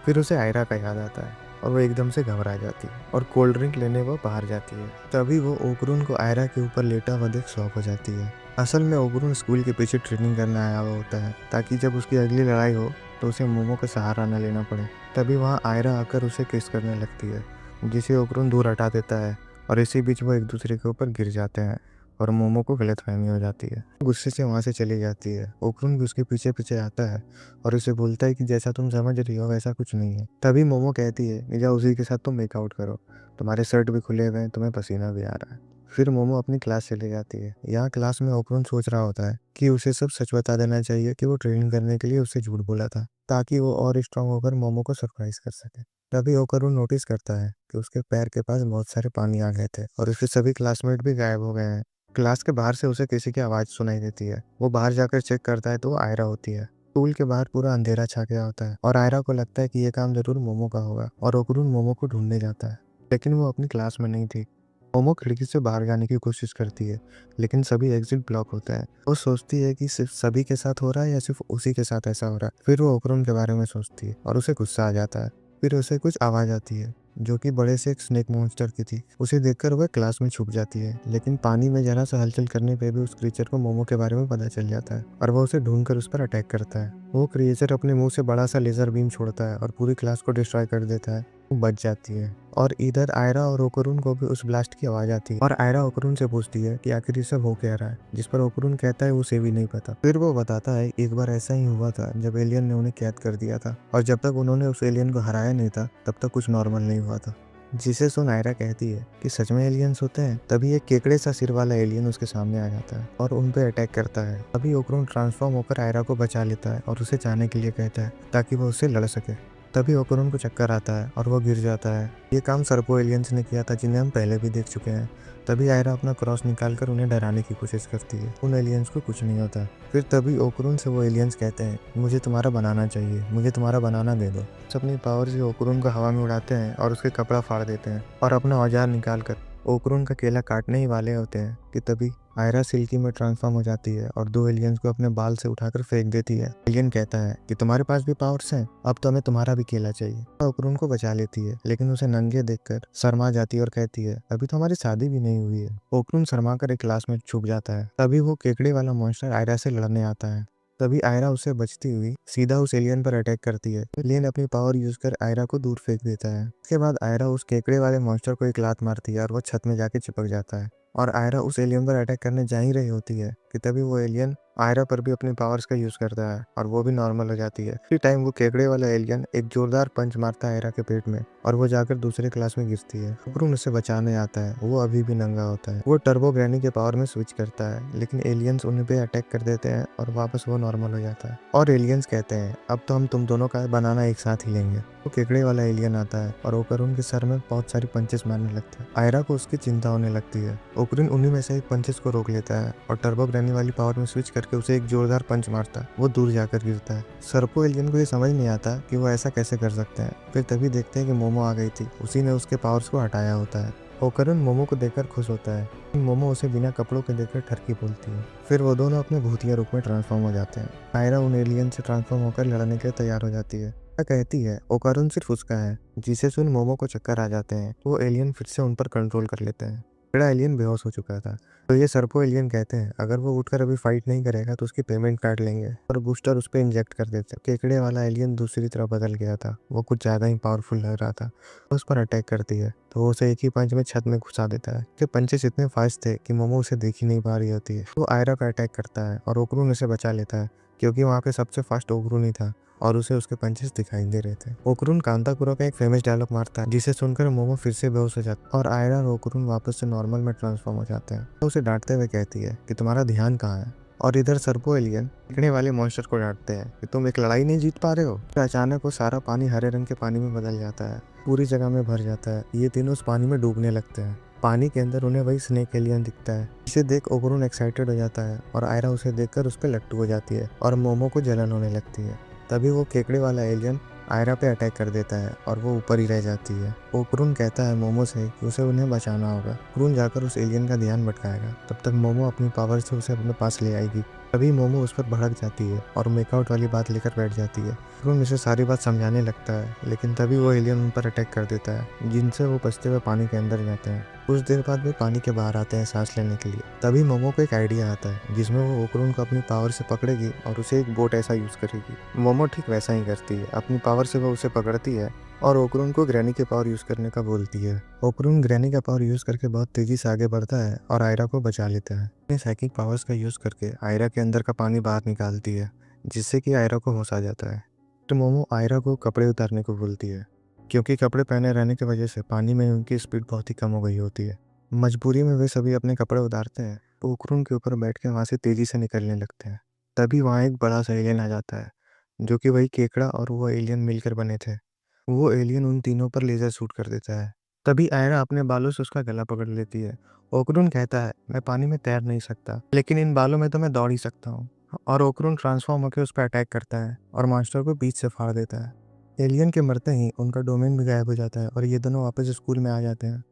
फिर उसे आयरा का याद आता है और वो एकदम से घबरा जाती है और कोल्ड ड्रिंक लेने वो बाहर जाती है। तभी वो ओकरून को आयरा के ऊपर लेटा हुआ देख शॉक हो जाती है। असल में ओकरून स्कूल के पीछे ट्रेनिंग करने आया हुआ होता है ताकि जब उसकी अगली लड़ाई हो तो उसे मोमो का सहारा न लेना पड़े। तभी वहाँ आयरा आकर उसे किस करने लगती है, जिसे ओकरून दूर हटा देता है और इसी बीच वो एक दूसरे के ऊपर गिर जाते हैं और मोमो को गलतफहमी हो जाती है। गुस्से से वहाँ से चली जाती है। ओकरून भी उसके पीछे पीछे आता है और उसे बोलता है कि जैसा तुम समझ रही हो वैसा कुछ नहीं है। तभी मोमो कहती है कि जाओ उसी के साथ तुम मेकआउट करो, तुम्हारे शर्ट भी खुले हुए हैं, तुम्हें पसीना भी आ रहा है। फिर मोमो अपनी क्लास चली जाती है। यहाँ क्लास में ओकरून सोच रहा होता है कि उसे सब सच बता देना चाहिए कि वो ट्रेनिंग करने के लिए उससे झूठ बोला था, ताकि वो और स्ट्रांग होकर मोमो को सरप्राइज कर सके। तभी ओकरून नोटिस करता है कि उसके पैर के पास बहुत सारे पानी आ गए थे और उसके सभी क्लासमेट भी गायब हो गए हैं। क्लास के बाहर से उसे किसी की आवाज़ सुनाई देती है। वो बाहर जाकर चेक करता है तो वो आयरा होती है। स्कूल के बाहर पूरा अंधेरा छा गया होता है और आयरा को लगता है कि ये काम जरूर मोमो का होगा और ओकरून मोमो को ढूंढने जाता है, लेकिन वो अपनी क्लास में नहीं थी। मोमो खिड़की से बाहर जाने की कोशिश करती है, लेकिन सभी एग्जिट ब्लॉक होता है। वो सोचती है कि सिर्फ सभी के साथ हो रहा है या सिर्फ उसी के साथ ऐसा हो रहा है। फिर वो ओकरून के बारे में सोचती है और उसे गुस्सा आ जाता है। फिर उसे कुछ आवाज़ आती है जो कि बड़े से एक स्नेक मॉन्स्टर की थी। उसे देखकर वह क्लास में छुप जाती है, लेकिन पानी में जरा सा हलचल करने पे भी उस क्रीचर को मोमो के बारे में पता चल जाता है और वह उसे ढूंढकर उस पर अटैक करता है। वो क्रिएचर अपने मुंह से बड़ा सा लेजर बीम छोड़ता है और पूरी क्लास को डिस्ट्रॉय कर देता है। वो बच जाती है और इधर आयरा और ओकरून को भी उस ब्लास्ट की आवाज आती है और आयरा ओकरून से पूछती है कि आखिर ये सब हो क्या रहा है, जिस पर ओकरून कहता है उसे भी नहीं पता। फिर वो बताता है एक बार ऐसा ही हुआ था जब एलियन ने उन्हें कैद कर दिया था और जब तक उन्होंने उस एलियन को हराया नहीं था तब तक कुछ नॉर्मल नहीं हुआ था। जिसे सुन आयरा कहती है कि सच में एलियंस होते हैं। तभी एक केकड़े सा सिर वाला एलियन उसके सामने आ जाता है और उन पे अटैक करता है। तभी ओकरून ट्रांसफॉर्म होकर आयरा को बचा लेता है और उसे जाने के लिए कहता है ताकि वो उससे लड़ सके। तभी ओकरून को चक्कर आता है और वो गिर जाता है। ये काम सर्पो एलियंस ने किया था जिन्हें हम पहले भी देख चुके हैं। तभी आयरा अपना क्रॉस निकालकर उन्हें डराने की कोशिश करती है। उन एलियंस को कुछ नहीं होता। फिर तभी ओकरून से वो एलियंस कहते हैं मुझे तुम्हारा बनाना चाहिए, मुझे तुम्हारा बनाना दे दो। अपनी पावर से ओकरून को हवा में उड़ाते हैं और उसके कपड़ा फाड़ देते हैं और अपना औजार निकालकर ओकरून का केला काटने ही वाले होते हैं कि तभी आयरा सिल्की में ट्रांसफॉर्म हो जाती है और दो एलियंस को अपने बाल से उठाकर फेंक देती है। एलियन कहता है कि तुम्हारे पास भी पावर्स हैं, अब तो हमें तुम्हारा भी केला चाहिए। ओकरून को बचा लेती है, लेकिन उसे नंगे देखकर शर्मा जाती है और कहती है अभी तो हमारी शादी भी नहीं हुई है। ओकरून शर्मा कर एक क्लास में छुप जाता है। तभी वो केकड़े वाला मॉन्स्टर आयरा से लड़ने आता है। तभी आयरा उसे बचती हुई सीधा उस एलियन पर अटैक करती है। एलियन अपनी पावर यूज कर आयरा को दूर फेंक देता है। इसके बाद आयरा उस केकड़े वाले मॉन्स्टर को एक लात मारती है और वो छत में जाके चिपक जाता है और आयरा उस एलियन पर अटैक करने जा ही रही होती है कि तभी वो एलियन आयरा पर भी अपनी पावर्स का यूज करता है और वो भी नॉर्मल हो जाती है। इसी टाइम वो केकड़े वाला एलियन एक जोरदार पंच मारता है आयरा के पेट में और वो जाकर दूसरे क्लास में गिरती है। ओकरून उसे बचाने आता है। वो अभी भी नंगा होता है। वो टर्बो ग्रैनी के पावर में स्विच करता है, लेकिन एलियंस उन पे अटैक कर देते हैं और वापस वो नॉर्मल हो जाता है और एलियंस कहते हैं अब तो हम तुम दोनों का बनाना एक साथ ही लेंगे। वो केकड़े वाला एलियन आता है और ओकरून के सर में बहुत सारी पंचेस मारने लगता है। आयरा को उसकी चिंता होने लगती है। ओकरून उन्हीं में से एक पंचेस को रोक लेता है और टर्बो ग्रैनी वाली पावर में स्विच करके उसे एक जोरदार पंच मारता है। वो दूर जाकर गिरता है। सर्पो एलियन को ये समझ नहीं आता कि वो ऐसा कैसे कर सकते हैं। फिर तभी देखते हैं कि मोमो आ गई थी। उसी ने उसके पावर्स को हटाया होता है। ओकरून मोमो को देखकर खुश होता है। मोमो उसे बिना कपड़ों के देखकर ठरकी बोलती है। फिर वो दोनों अपने भूतिया रूप में ट्रांसफॉर्म हो जाते हैं। आयरा उन एलियन से ट्रांसफॉर्म होकर लड़ने के लिए तैयार हो जाती है। कहती है ओकरून सिर्फ उसका है। जिसे सुन मोमो को चक्कर आ जाते हैं। वो एलियन फिर से उन पर कंट्रोल कर लेते हैं। बड़ा एलियन बेहोश हो चुका था। तो ये सर्पो एलियन कहते हैं अगर वो उठकर अभी फाइट नहीं करेगा तो उसकी पेमेंट काट लेंगे और बूस्टर उस पर इंजेक्ट कर देते हैं। केकड़े वाला एलियन दूसरी तरफ बदल गया था। वो कुछ ज़्यादा ही पावरफुल लग रहा था। उस पर अटैक करती है तो वो उसे एक ही पंच में छत में घुसा देता है। उसके पंचेस इतने फास्ट थे कि मोमो उसे देख ही नहीं पा रही होती है। वो आयरा का अटैक करता है और ओकरून उसे बचा लेता है क्योंकि वहाँ पे सबसे फास्ट ओकरून ही था और उसे उसके पंचेस दिखाई दे रहे थे। ओकरून कांताकुरो का एक फेमस डायलॉग मारता है जिसे सुनकर मोमो फिर से बेहोश हो जाता है और आयरा और ओकरून वापस से नॉर्मल में ट्रांसफॉर्म हो जाते हैं। तो उसे डांटते हुए कहती है कि तुम्हारा ध्यान कहाँ है। और इधर सर्पो एलियन दिखने वाले मॉन्स्टर को डांटते हैं कि तुम एक लड़ाई नहीं जीत पा रहे हो। फिर अचानक वो सारा पानी हरे रंग के पानी में बदल जाता है। पूरी जगह में भर जाता है। ये तीनों उस पानी में डूबने लगते हैं। पानी के अंदर उन्हें वही स्नेक एलियन दिखता है। इसे देख ओकरून एक्साइटेड हो जाता है और आयरा उसे देखकर उस पर लट्टू हो जाती है और मोमो को जलन होने लगती है। तभी वो केकड़े वाला एलियन आयरा पे अटैक कर देता है और वो ऊपर ही रह जाती है। ओकरून कहता है मोमो से कि उसे उन्हें बचाना होगा। ओकरून जाकर उस एलियन का ध्यान भटकाएगा। तब तक मोमो अपनी पावर से उसे अपने पास ले आएगी। तभी मोमो उस पर भड़क जाती है और मेकआउट वाली बात लेकर बैठ जाती है। ओकरून उसे सारी बात समझाने लगता है, लेकिन तभी वो एलियन उन पर अटैक कर देता है, जिनसे वो बचते हुए पानी के अंदर जाते हैं। कुछ देर बाद वे पानी के बाहर आते हैं सांस लेने के लिए। तभी मोमो को एक आइडिया आता है जिसमें वो ओकरून को अपनी पावर से पकड़ेगी और उसे एक बोट ऐसा यूज करेगी। मोमो ठीक वैसा ही करती है, अपनी पावर से वो उसे पकड़ती है और ओकरून को ग्रैनी के पावर यूज करने का बोलती है। ओकरून ग्रैनी का पावर यूज करके बहुत तेजी से आगे बढ़ता है और आयरा को बचा लेता है। अपने साइकिक पावर्स का यूज करके आयरा के अंदर का पानी बाहर निकालती है, जिससे कि आयरा को होश आ जाता है। तो मोमो आयरा को कपड़े उतारने को बोलती है, क्योंकि कपड़े पहने रहने की वजह से पानी में उनकी स्पीड बहुत ही कम हो गई होती है। मजबूरी में वे सभी अपने कपड़े उतारते हैं, तो ओकरून के ऊपर बैठ के वहाँ से तेजी से निकलने लगते हैं। तभी वहाँ एक बड़ा सा एलियन आ जाता है, जो कि वही केकड़ा और वो एलियन मिलकर बने थे। वो एलियन उन तीनों पर लेजर शूट कर देता है। तभी आयरा अपने बालों से उसका गला पकड़ लेती है। ओकरून कहता है, मैं पानी में तैर नहीं सकता, लेकिन इन बालों में तो मैं दौड़ ही सकता हूँ। और ओकरून ट्रांसफॉर्म होकर उस पर अटैक करता है और मास्टर को बीच से फाड़ देता है। एलियन के मरते ही उनका डोमेन भी गायब हो जाता है और ये दोनों वापस स्कूल में आ जाते हैं।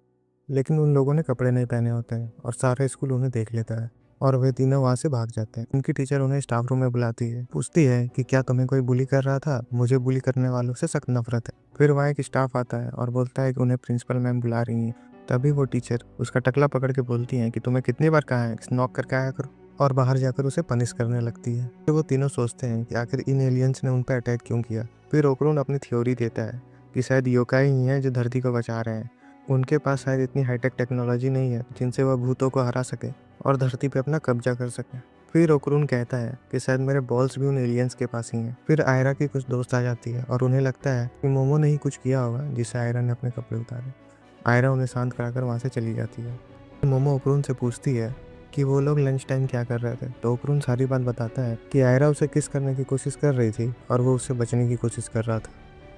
लेकिन उन लोगों ने कपड़े नहीं पहने होते हैं और सारा स्कूल उन्हें देख लेता है और वे तीनों वहाँ से भाग जाते हैं। उनकी टीचर उन्हें स्टाफ रूम में बुलाती है, पूछती है कि क्या तुम्हें कोई बुली कर रहा था। मुझे बुली करने वालों से सख्त नफरत है। फिर वहाँ एक स्टाफ आता है और बोलता है कि उन्हें प्रिंसिपल मैम बुला रही हैं। तभी वो टीचर उसका टकला पकड़ के बोलती हैं कि तुम्हें कितनी बार कहा है नॉक करके आया करो, और बाहर जाकर उसे पनिश करने लगती है। तो वो तीनों सोचते हैं कि आखिर इन एलियंस ने उन पर अटैक क्यों किया। फिर ओकरून अपनी थ्योरी देता है कि शायद योकाई ही हैं जो धरती को बचा रहे हैं। उनके पास शायद इतनी हाईटेक टेक्नोलॉजी नहीं है जिनसे वह भूतों को हरा सके और धरती पे अपना कब्जा कर सके। फिर ओकरून कहता है कि शायद मेरे बॉल्स भी उन एलियंस के पास ही हैं। फिर आयरा की कुछ दोस्त आ जाती है और उन्हें लगता है कि मोमो ने ही कुछ किया होगा जिससे आयरा ने अपने कपड़े उतारे। आयरा उन्हें शांत कराकर वहाँ से चली जाती है। मोमो ओकरून से पूछती है कि वो लोग लंच टाइम क्या कर रहे थे, तो ओकरून सारी बात बताता है कि आयरा उसे किस करने की कोशिश कर रही थी और वो उससे बचने की कोशिश कर रहा था।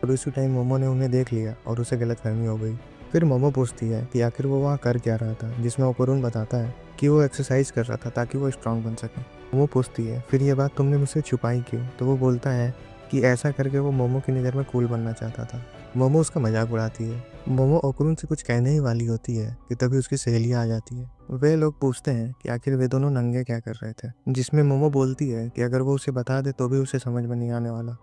और उसी टाइम मोमो ने उन्हें देख लिया और उसे गलतफहमी हो गई। फिर मोमो पूछती है कि आखिर वो वहाँ कर क्या रहा था, जिसमें ओकरून बताता है कि वो एक्सरसाइज कर रहा था ताकि वो स्ट्रांग बन सके। मोमो पूछती है, फिर ये बात तुमने मुझसे छुपाई क्यों? तो वो बोलता है कि ऐसा करके वो मोमो की नज़र में कूल बनना चाहता था। मोमो उसका मजाक उड़ाती है। मोमो ओकरून से कुछ कहने ही वाली होती है कि तभी उसकी सहेलियाँ आ जाती है। वे लोग पूछते हैं कि आखिर वे दोनों नंगे क्या कर रहे थे, जिसमें मोमो बोलती है कि अगर वो उसे बता दे तो भी उसे समझ में नहीं आने वाला।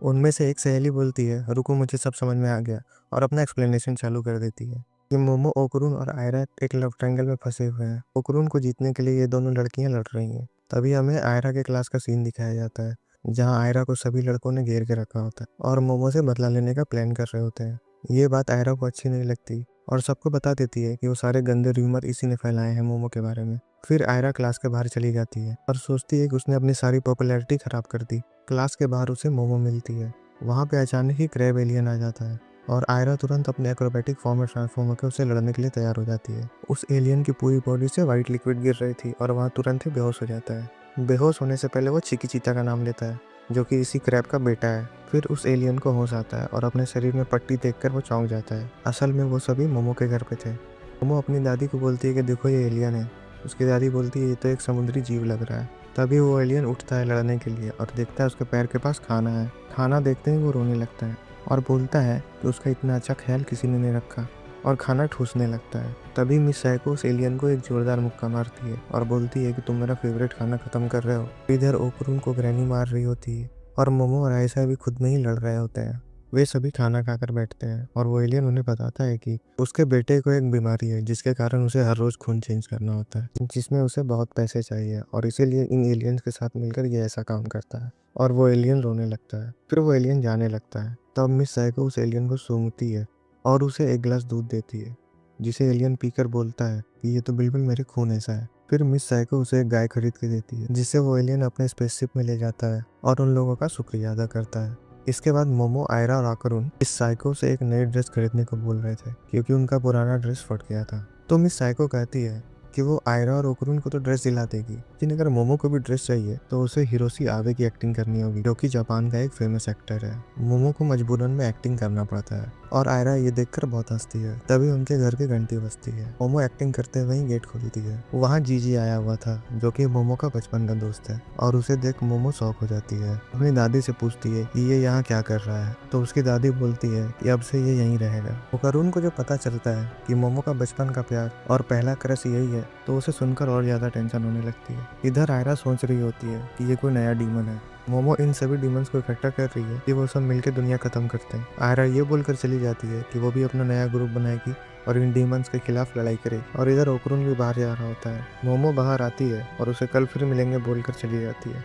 उनमें से एक सहेली बोलती है, रुको मुझे सब समझ में आ गया, और अपना एक्सप्लेनेशन चालू कर देती है कि मोमो, ओकरून और आयरा एक लव ट्रायंगल में फंसे हुए हैं। ओकरून को जीतने के लिए ये दोनों लड़कियां लड़ रही हैं। तभी हमें आयरा के क्लास का सीन दिखाया जाता है, जहां आयरा को सभी लड़कों ने घेर के रखा होता है और मोमो से बदला लेने का प्लान कर रहे होते हैं। ये बात आयरा को अच्छी नहीं लगती और सबको बता देती है कि वो सारे गंदे र्यूमर इसी ने फैलाए हैं मोमो के बारे में। फिर आयरा क्लास के बाहर चली जाती है और सोचती है कि उसने अपनी सारी पॉपुलैरिटी खराब कर दी। क्लास के बाहर उसे मोमो मिलती है। वहाँ पे अचानक ही क्रैब एलियन आ जाता है और आयरा तुरंत अपने एक्रोबैटिक फॉर्म में ट्रांसफॉर्म होकर उसे लड़ने के लिए तैयार हो जाती है। उस एलियन की पूरी बॉडी से वाइट लिक्विड गिर रही थी और वहाँ तुरंत ही बेहोश हो जाता है। बेहोश होने से पहले वो चिकी चीता का नाम लेता है, जो कि इसी क्रैब का बेटा है। फिर उस एलियन को होश आता है और अपने शरीर में पट्टी देखकर वो चौंक जाता है। असल में वो सभी मोमो के घर पे थे। मोमो अपनी दादी को बोलती है कि देखो ये एलियन है। उसकी दादी बोलती है ये तो एक समुद्री जीव लग रहा है। तभी वो एलियन उठता है लड़ने के लिए और देखता है उसके पैर के पास खाना है। खाना देखते ही वो रोने लगता है और बोलता है कि उसका इतना अच्छा ख्याल किसी ने नहीं रखा, और खाना ठूसने लगता है। तभी मिस साइको उस एलियन को एक जोरदार मुक्का मारती है और बोलती है कि तुम मेरा फेवरेट खाना खत्म कर रहे हो। इधर ओकरून को ग्रैनी मार रही होती है और मोमो और आयशा भी खुद में ही लड़ रहे होते हैं। वे सभी खाना खाकर बैठते हैं और वो एलियन उन्हें बताता है कि उसके बेटे को एक बीमारी है जिसके कारण उसे हर रोज खून चेंज करना होता है, जिसमें उसे बहुत पैसे चाहिए, और इसीलिए इन एलियंस के साथ मिलकर ये ऐसा काम करता है। और वो एलियन रोने लगता है। फिर वो एलियन जाने लगता है। तब मिस साइको उस एलियन को सूंघती है और उसे एक गिलास दूध देती है, जिसे एलियन पीकर बोलता है कि ये तो बिल्कुल मेरे खून ऐसा है। फिर मिस साइको उसे एक गाय खरीद के देती है, जिससे वो एलियन अपने स्पेसशिप में ले जाता है और उन लोगों का शुक्रिया अदा करता है। इसके बाद मोमो, आयरा और ओकरून इस साइको से एक नई ड्रेस खरीदने को बोल रहे थे, क्योंकि उनका पुराना ड्रेस फट गया था। तो मिस साइको कहती है कि वो आयरा और ओकरून को तो ड्रेस दिला देगी, लेकिन अगर मोमो को भी ड्रेस चाहिए तो उसे हिरोशी आबे की एक्टिंग करनी होगी, जो कि जापान का एक फेमस एक्टर है। मोमो को मजबूरन में एक्टिंग करना पड़ता है और आयरा ये देखकर बहुत हंसती है। तभी उनके घर की घंटी बजती है। मोमो एक्टिंग करते हुए ही गेट खोलती है। वहाँ जीजी आया हुआ था, जो कि मोमो का बचपन का दोस्त है, और उसे देख मोमो शॉक हो जाती है। अपनी दादी से पूछती है कि ये यहाँ क्या कर रहा है, तो उसकी दादी बोलती है कि अब से ये यहीं रहेगा। ओकरून को जो पता चलता है कि मोमो का बचपन का प्यार और पहला क्रश यही है, तो उसे सुनकर और ज्यादा टेंशन होने लगती है। इधर आयरा सोच रही होती है कि ये कोई नया डीमन है। मोमो इन सभी डीमंस को इकट्ठा कर रही है कि वो सब मिलकर दुनिया खत्म करते हैं। आयरा ये बोलकर चली जाती है कि वो भी अपना नया ग्रुप बनाएगी और इन डीमंस के खिलाफ लड़ाई करे। और इधर ओकरून भी बाहर जा रहा होता है। मोमो बाहर आती है और उसे कल फिर मिलेंगे बोलकर चली जाती है।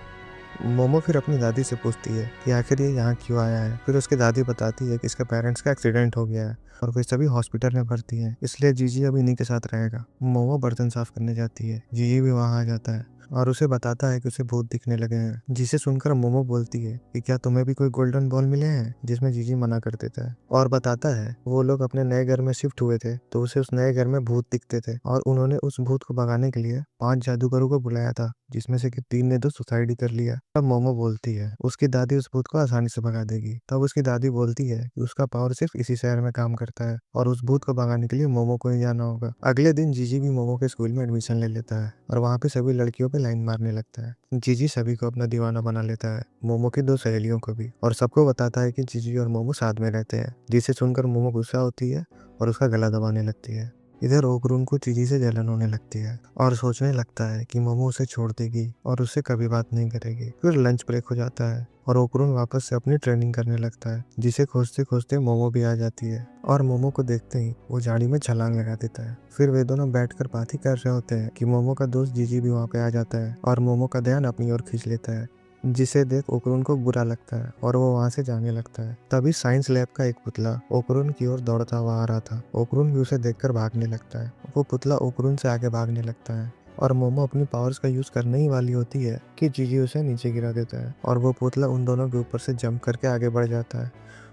मोमो फिर अपनी दादी से पूछती है कि आखिर ये यहाँ क्यों आया है। फिर उसकी दादी बताती है कि इसके पेरेंट्स का एक्सीडेंट हो गया है और वे सभी हॉस्पिटल में भर्ती हैं, इसलिए जीजी अब इन्हीं के साथ रहेगा। मोमो बर्तन साफ करने जाती है। जीजी भी वहाँ आ जाता है और उसे बताता है कि उसे भूत दिखने लगे हैं। जिसे सुनकर मोमो बोलती है कि क्या तुम्हें भी कोई गोल्डन बॉल मिले हैं, जिसमें जीजी मना कर देता है और बताता है वो लोग अपने नए घर में शिफ्ट हुए थे तो उसे उस नए घर में भूत दिखते थे और उन्होंने उस भूत को भगाने के लिए 5 जादूगरों को बुलाया था, जिसमें से कि 3 ने तो सुसाइड ही कर लिया। तब मोमो बोलती है उसकी दादी उस भूत को आसानी से भगा देगी। तब उसकी दादी बोलती है कि उसका पावर सिर्फ इसी शहर में काम करता है और उस भूत को भगाने के लिए मोमो को ही जाना होगा। अगले दिन जीजी भी मोमो के स्कूल में एडमिशन ले लेता है और वहाँ पे सभी लड़कियों पे लाइन मारने लगता है। जीजी सभी को अपना दीवाना बना लेता है, मोमो की 2 सहेलियों को भी, और सबको बताता है कि जीजी और मोमो साथ में रहते हैं। जिसे सुनकर मोमो गुस्सा होती है और उसका गला दबाने लगती है। इधर ओकरून को जीजी से जलन होने लगती है और सोचने लगता है कि मोमो उसे छोड़ देगी और उससे कभी बात नहीं करेगी। फिर लंच ब्रेक हो जाता है और ओकरून वापस से अपनी ट्रेनिंग करने लगता है। जिसे खोजते खोजते मोमो भी आ जाती है और मोमो को देखते ही वो झाड़ी में छलांग लगा देता है। फिर वे दोनों बैठकर बात ही कर रहे होते हैं कि मोमो का दोस्त जीजी भी वहाँ पे आ जाता है और मोमो का ध्यान अपनी ओर खींच लेता है। जिसे देख ओकरून को बुरा लगता है और वो वहाँ से जाने लगता है। तभी साइंस लैब का एक पुतला ओकरून की ओर दौड़ता हुआ आ रहा था। ओकरून भी उसे देखकर भागने लगता है। वो पुतला ओकरून से आगे भागने लगता है और मोमो अपनी पावर्स का यूज करने ही वाली होती है कि जीजी उसे नीचे गिरा देता है और वो पुतला उन दोनों के ऊपर से जंप करके आगे बढ़ जाता है।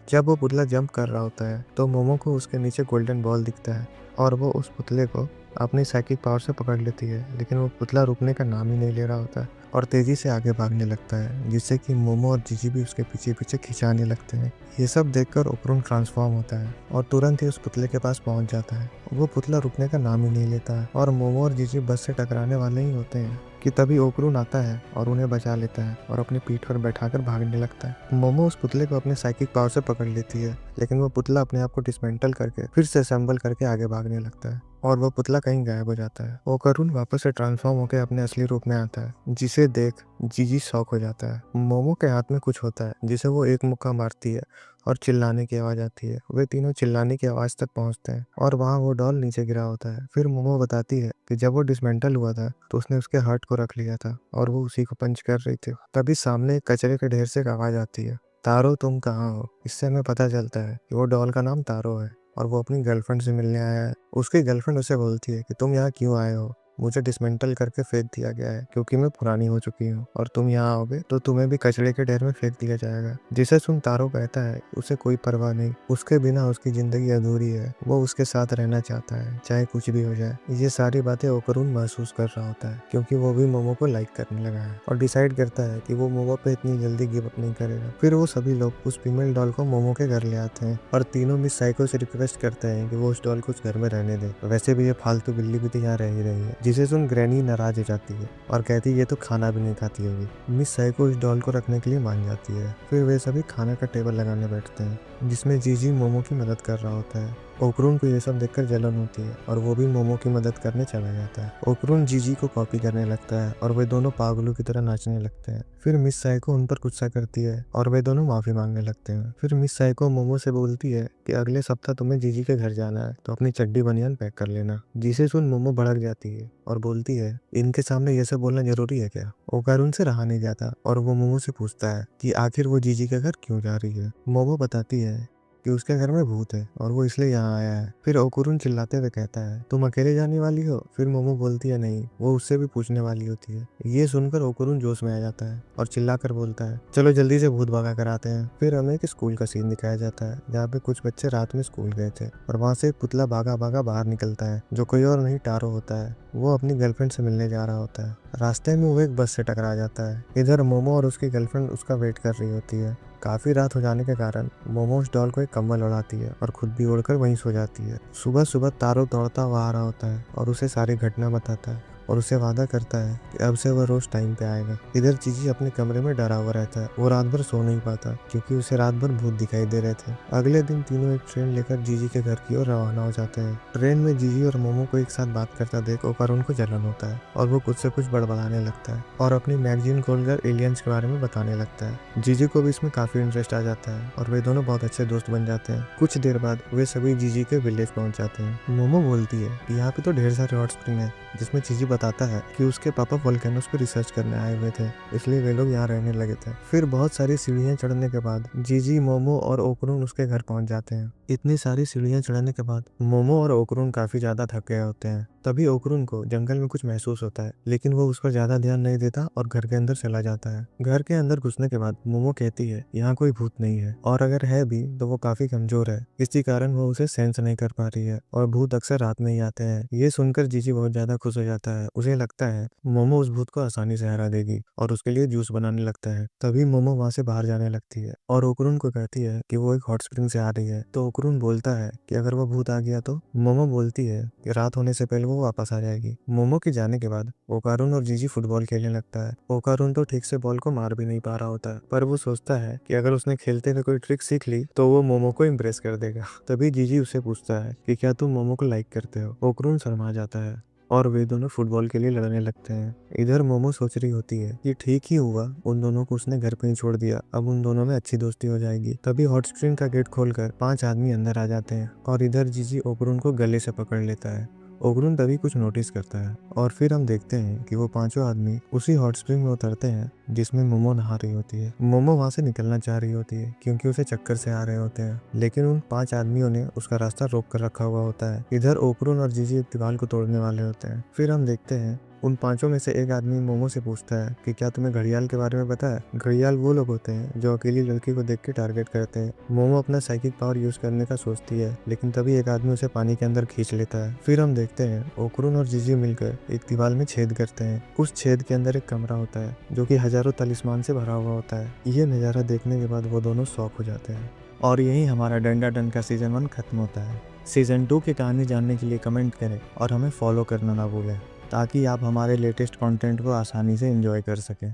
जब वो पुतला जंप कर रहा होता है तो मोमो को उसके नीचे गोल्डन बॉल दिखता है और वो उस पुतले को अपनी साइकिक पावर से पकड़ लेती है, लेकिन वो पुतला रुकने का नाम ही नहीं ले रहा होता है और तेजी से आगे भागने लगता है, जिससे कि मोमो और जीजी भी उसके पीछे पीछे खिंचाने लगते हैं। ये सब देखकर ओकरून ट्रांसफॉर्म होता है और तुरंत ही उस पुतले के पास पहुंच जाता है। वो पुतला रुकने का नाम ही नहीं लेता है और मोमो और जीजी बस से टकराने वाले ही होते हैं कि तभी ओकरून आता है और उन्हें बचा लेता है और अपनी पीठ पर बैठाकर भागने लगता है। मोमो उस पुतले को अपने साइकिक पावर से पकड़ लेती है, लेकिन वो पुतला अपने आप को डिसमेंटल करके फिर से असेंबल करके आगे भागने लगता है और वो पुतला कहीं गायब हो जाता है। ओकरून वापस से ट्रांसफॉर्म होकर अपने असली रूप में आता है, जिसे देख जीजी शॉक हो जाता है। मोमो के हाथ में कुछ होता है जिसे वो एक मुक्का मारती है और चिल्लाने की आवाज आती है। वे तीनों चिल्लाने की आवाज तक पहुंचते हैं और वहाँ वो डॉल नीचे गिरा होता है। फिर मोमो बताती है कि जब वो डिसमेंटल हुआ था तो उसने उसके हार्ट को रख लिया था और वो उसी को पंच कर रही थी। तभी सामने एक कचरे के ढेर से एक आवाज आती है, तारो तुम कहाँ हो। इससे हमें पता चलता है कि वो डॉल का नाम तारो है और वो अपनी गर्लफ्रेंड से मिलने आया है। उसकी गर्लफ्रेंड उसे बोलती है कि तुम यहाँ क्यों आए हो, मुझे डिसमेंटल करके फेंक दिया गया है क्योंकि मैं पुरानी हो चुकी हूँ और तुम यहाँ आओगे तो तुम्हें भी कचरे के ढेर में फेंक दिया जाएगा। जिसे सुन तारो कहता है उसे कोई परवाह नहीं, उसके बिना उसकी जिंदगी अधूरी है, वो उसके साथ रहना चाहता है चाहे कुछ भी हो जाए। ये सारी बातें ओकरून महसूस कर रहा होता है क्योंकि वो भी मोमो को लाइक करने लगा है और डिसाइड करता है कि वो मोमो पे इतनी जल्दी गिव अप नहीं करेगा। फिर वो सभी लोग उस फीमेल डॉल को मोमो के घर ले आते हैं और तीनों मिस साइको से रिक्वेस्ट करते हैं कि वो उस डॉल को उस घर में रहने दे। वैसे भी ये फालतू बिल्ली भी तो यहाँ रह ही रही है। जिसे सुन ग्रैनी नाराज हो जाती है और कहती है ये तो खाना भी नहीं खाती होगी। मिस साइको इस डॉल को रखने के लिए मान जाती है। फिर वे सभी खाना का टेबल लगाने बैठते हैं जिसमें जीजी मोमो की मदद कर रहा होता है। ओकरून को ये सब देखकर जलन होती है और वो भी मोमो की मदद करने चला जाता है। ओकरून जीजी को कॉपी करने लगता है और वे दोनों पागलों की तरह नाचने लगते हैं। फिर मिस साइको उन पर गुस्सा करती है और वे दोनों माफी मांगने लगते हैं। फिर मिस साइको मोमो से बोलती है कि अगले सप्ताह तुम्हें जीजी के घर जाना है तो अपनी चड्डी बनियान पैक कर लेना। जिसे सुन मोमो भड़क जाती है और बोलती है इनके सामने ये सब बोलना जरूरी है क्या। ओकरून से रहा नहीं जाता और वो मोमो से पूछता है कि आखिर वो जीजी के घर क्यों जा रही है। मोमो बताती है कि उसके घर में भूत है और वो इसलिए यहाँ आया है। फिर ओकरून चिल्लाते हुए कहता है तुम अकेले जाने वाली हो। फिर मोमो बोलती है नहीं, वो उससे भी पूछने वाली होती है। ये सुनकर ओकरून जोश में आ जाता है और चिल्लाकर बोलता है चलो जल्दी से भूत भगा कर आते हैं। फिर हमें एक स्कूल का सीन दिखाया जाता है जहाँ पे कुछ बच्चे रात में स्कूल गए थे और वहाँ से एक पुतला भागा भागा बाहर निकलता है जो कोई और नहीं टारो होता है। वो अपनी गर्लफ्रेंड से मिलने जा रहा होता है। रास्ते में वो एक बस से टकरा जाता है। इधर मोमो और उसकी गर्लफ्रेंड उसका वेट कर रही होती है। काफी रात हो जाने के कारण मोमो उस डॉल को एक कम्बल उड़ाती है और खुद भी उड़कर वहीं सो जाती है। सुबह सुबह तारो दौड़ता हुआ आ रहा होता है और उसे सारी घटना बताता है और उसे वादा करता है कि अब से वह रोज टाइम पे आएगा। इधर जीजी अपने कमरे में डरा हुआ रहता है। वो रात भर सो नहीं पाता क्योंकि उसे रात भर भूत दिखाई दे रहे थे। अगले दिन तीनों एक ट्रेन लेकर जीजी के घर की ओर रवाना हो जाते हैं। ट्रेन में जीजी और मोमो को एक साथ बात करता देख ओकारून को जलन होता है और वो कुछ से कुछ बड़बड़ाने लगता है और अपनी मैगजीन खोलकर एलियंस के बारे में बताने लगता है। जीजी को भी इसमें काफी इंटरेस्ट आ जाता है और वे दोनों बहुत अच्छे दोस्त बन जाते हैं। कुछ देर बाद वे सभी जीजी के विलेज पहुंच जाते हैं। मोमो बोलती है कि यहाँ पे तो ढेर सारे हॉट स्प्रिंग है, जिसमें जीजी बताता है कि उसके पापा वोल्केनोस पे रिसर्च करने आए हुए थे, इसलिए वे लोग यहाँ रहने लगे थे। फिर बहुत सारी सीढ़ियाँ चढ़ने के बाद जीजी, मोमो और ओकरून उसके घर पहुंच जाते हैं। इतनी सारी सीढ़ियाँ चढ़ने के बाद मोमो और ओकरून काफी ज्यादा थक गए होते हैं। तभी ओकरून को जंगल में कुछ महसूस होता है, लेकिन वो उस पर ज्यादा ध्यान नहीं देता और घर के अंदर चला जाता है। घर के अंदर घुसने के बाद मोमो कहती है यहाँ कोई भूत नहीं है, और अगर है भी तो वो काफी कमजोर है, इसी कारण वो उसे सेंस नहीं कर पा रही है और भूत अक्सर रात में ही आते हैं। ये सुनकर जीजी बहुत ज्यादा खुश हो जाता है। उसे लगता है मोमो उस भूत को आसानी से हरा देगी और उसके लिए जूस बनाने लगता है। तभी मोमो वहां से बाहर जाने लगती है और ओकरून को कहती है कि वो एक हॉट स्प्रिंग से आ रही है। तो ओकरून बोलता है कि अगर वो भूत आ गया तो? मोमो बोलती है कि रात होने से पहले वो वापस आ जाएगी। मोमो के जाने के बाद ओकारून और जीजी फुटबॉल खेलने लगता है। ओकारून तो ठीक से बॉल को मार भी नहीं पा रहा होता है, पर वो सोचता है कि अगर उसने खेलते हुए कोई ट्रिक सीख ली तो वो मोमो को इम्प्रेस कर देगा। तभी जीजी उसे पूछता है कि क्या तुम मोमो को लाइक करते हो? ओकरून शर्मा जाता है और वे दोनों फुटबॉल के लिए लड़ने लगते हैं। इधर मोमो सोच रही होती है कि ठीक ही हुआ उन दोनों को उसने घर पे ही छोड़ दिया, अब उन दोनों में अच्छी दोस्ती हो जाएगी। तभी हॉट स्प्रिंग का गेट खोलकर 5 आदमी अंदर आ जाते हैं और इधर जीजी ओकरून को गले से पकड़ लेता है। ओकरून तभी कुछ नोटिस करता है और फिर हम देखते हैं कि वो पांचों आदमी उसी हॉट स्प्रिंग में उतरते हैं जिसमें मोमो नहा रही होती है। मोमो वहां से निकलना चाह रही होती है क्योंकि उसे चक्कर से आ रहे होते हैं, लेकिन उन 5 आदमियों ने उसका रास्ता रोक कर रखा हुआ होता है। इधर ओकरून और जीजी एक दीवार को तोड़ने वाले होते हैं। फिर हम देखते हैं उन पांचों में से एक आदमी मोमो से पूछता है कि क्या तुम्हें घड़ियाल के बारे में पता है? घड़ियाल वो लोग होते हैं जो अकेली लड़की को देख के टारगेट करते हैं। मोमो अपना साइकिक पावर यूज करने का सोचती है, लेकिन तभी एक आदमी उसे पानी के अंदर खींच लेता है। फिर हम देखते हैं ओकरून और जीजी मिलकर एक दीवार में छेद करते हैं। उस छेद के अंदर एक कमरा होता है जो कि हजारों तलिस्मान से भरा हुआ होता है। ये नज़ारा देखने के बाद वो दोनों शॉक हो जाते हैं और यही हमारा डंडा डन का सीजन 1 खत्म होता है। सीजन 2 की कहानी जानने के लिए कमेंट करें और हमें फॉलो करना ना भूलें, ताकि आप हमारे लेटेस्ट कंटेंट को आसानी से एंजॉय कर सकें।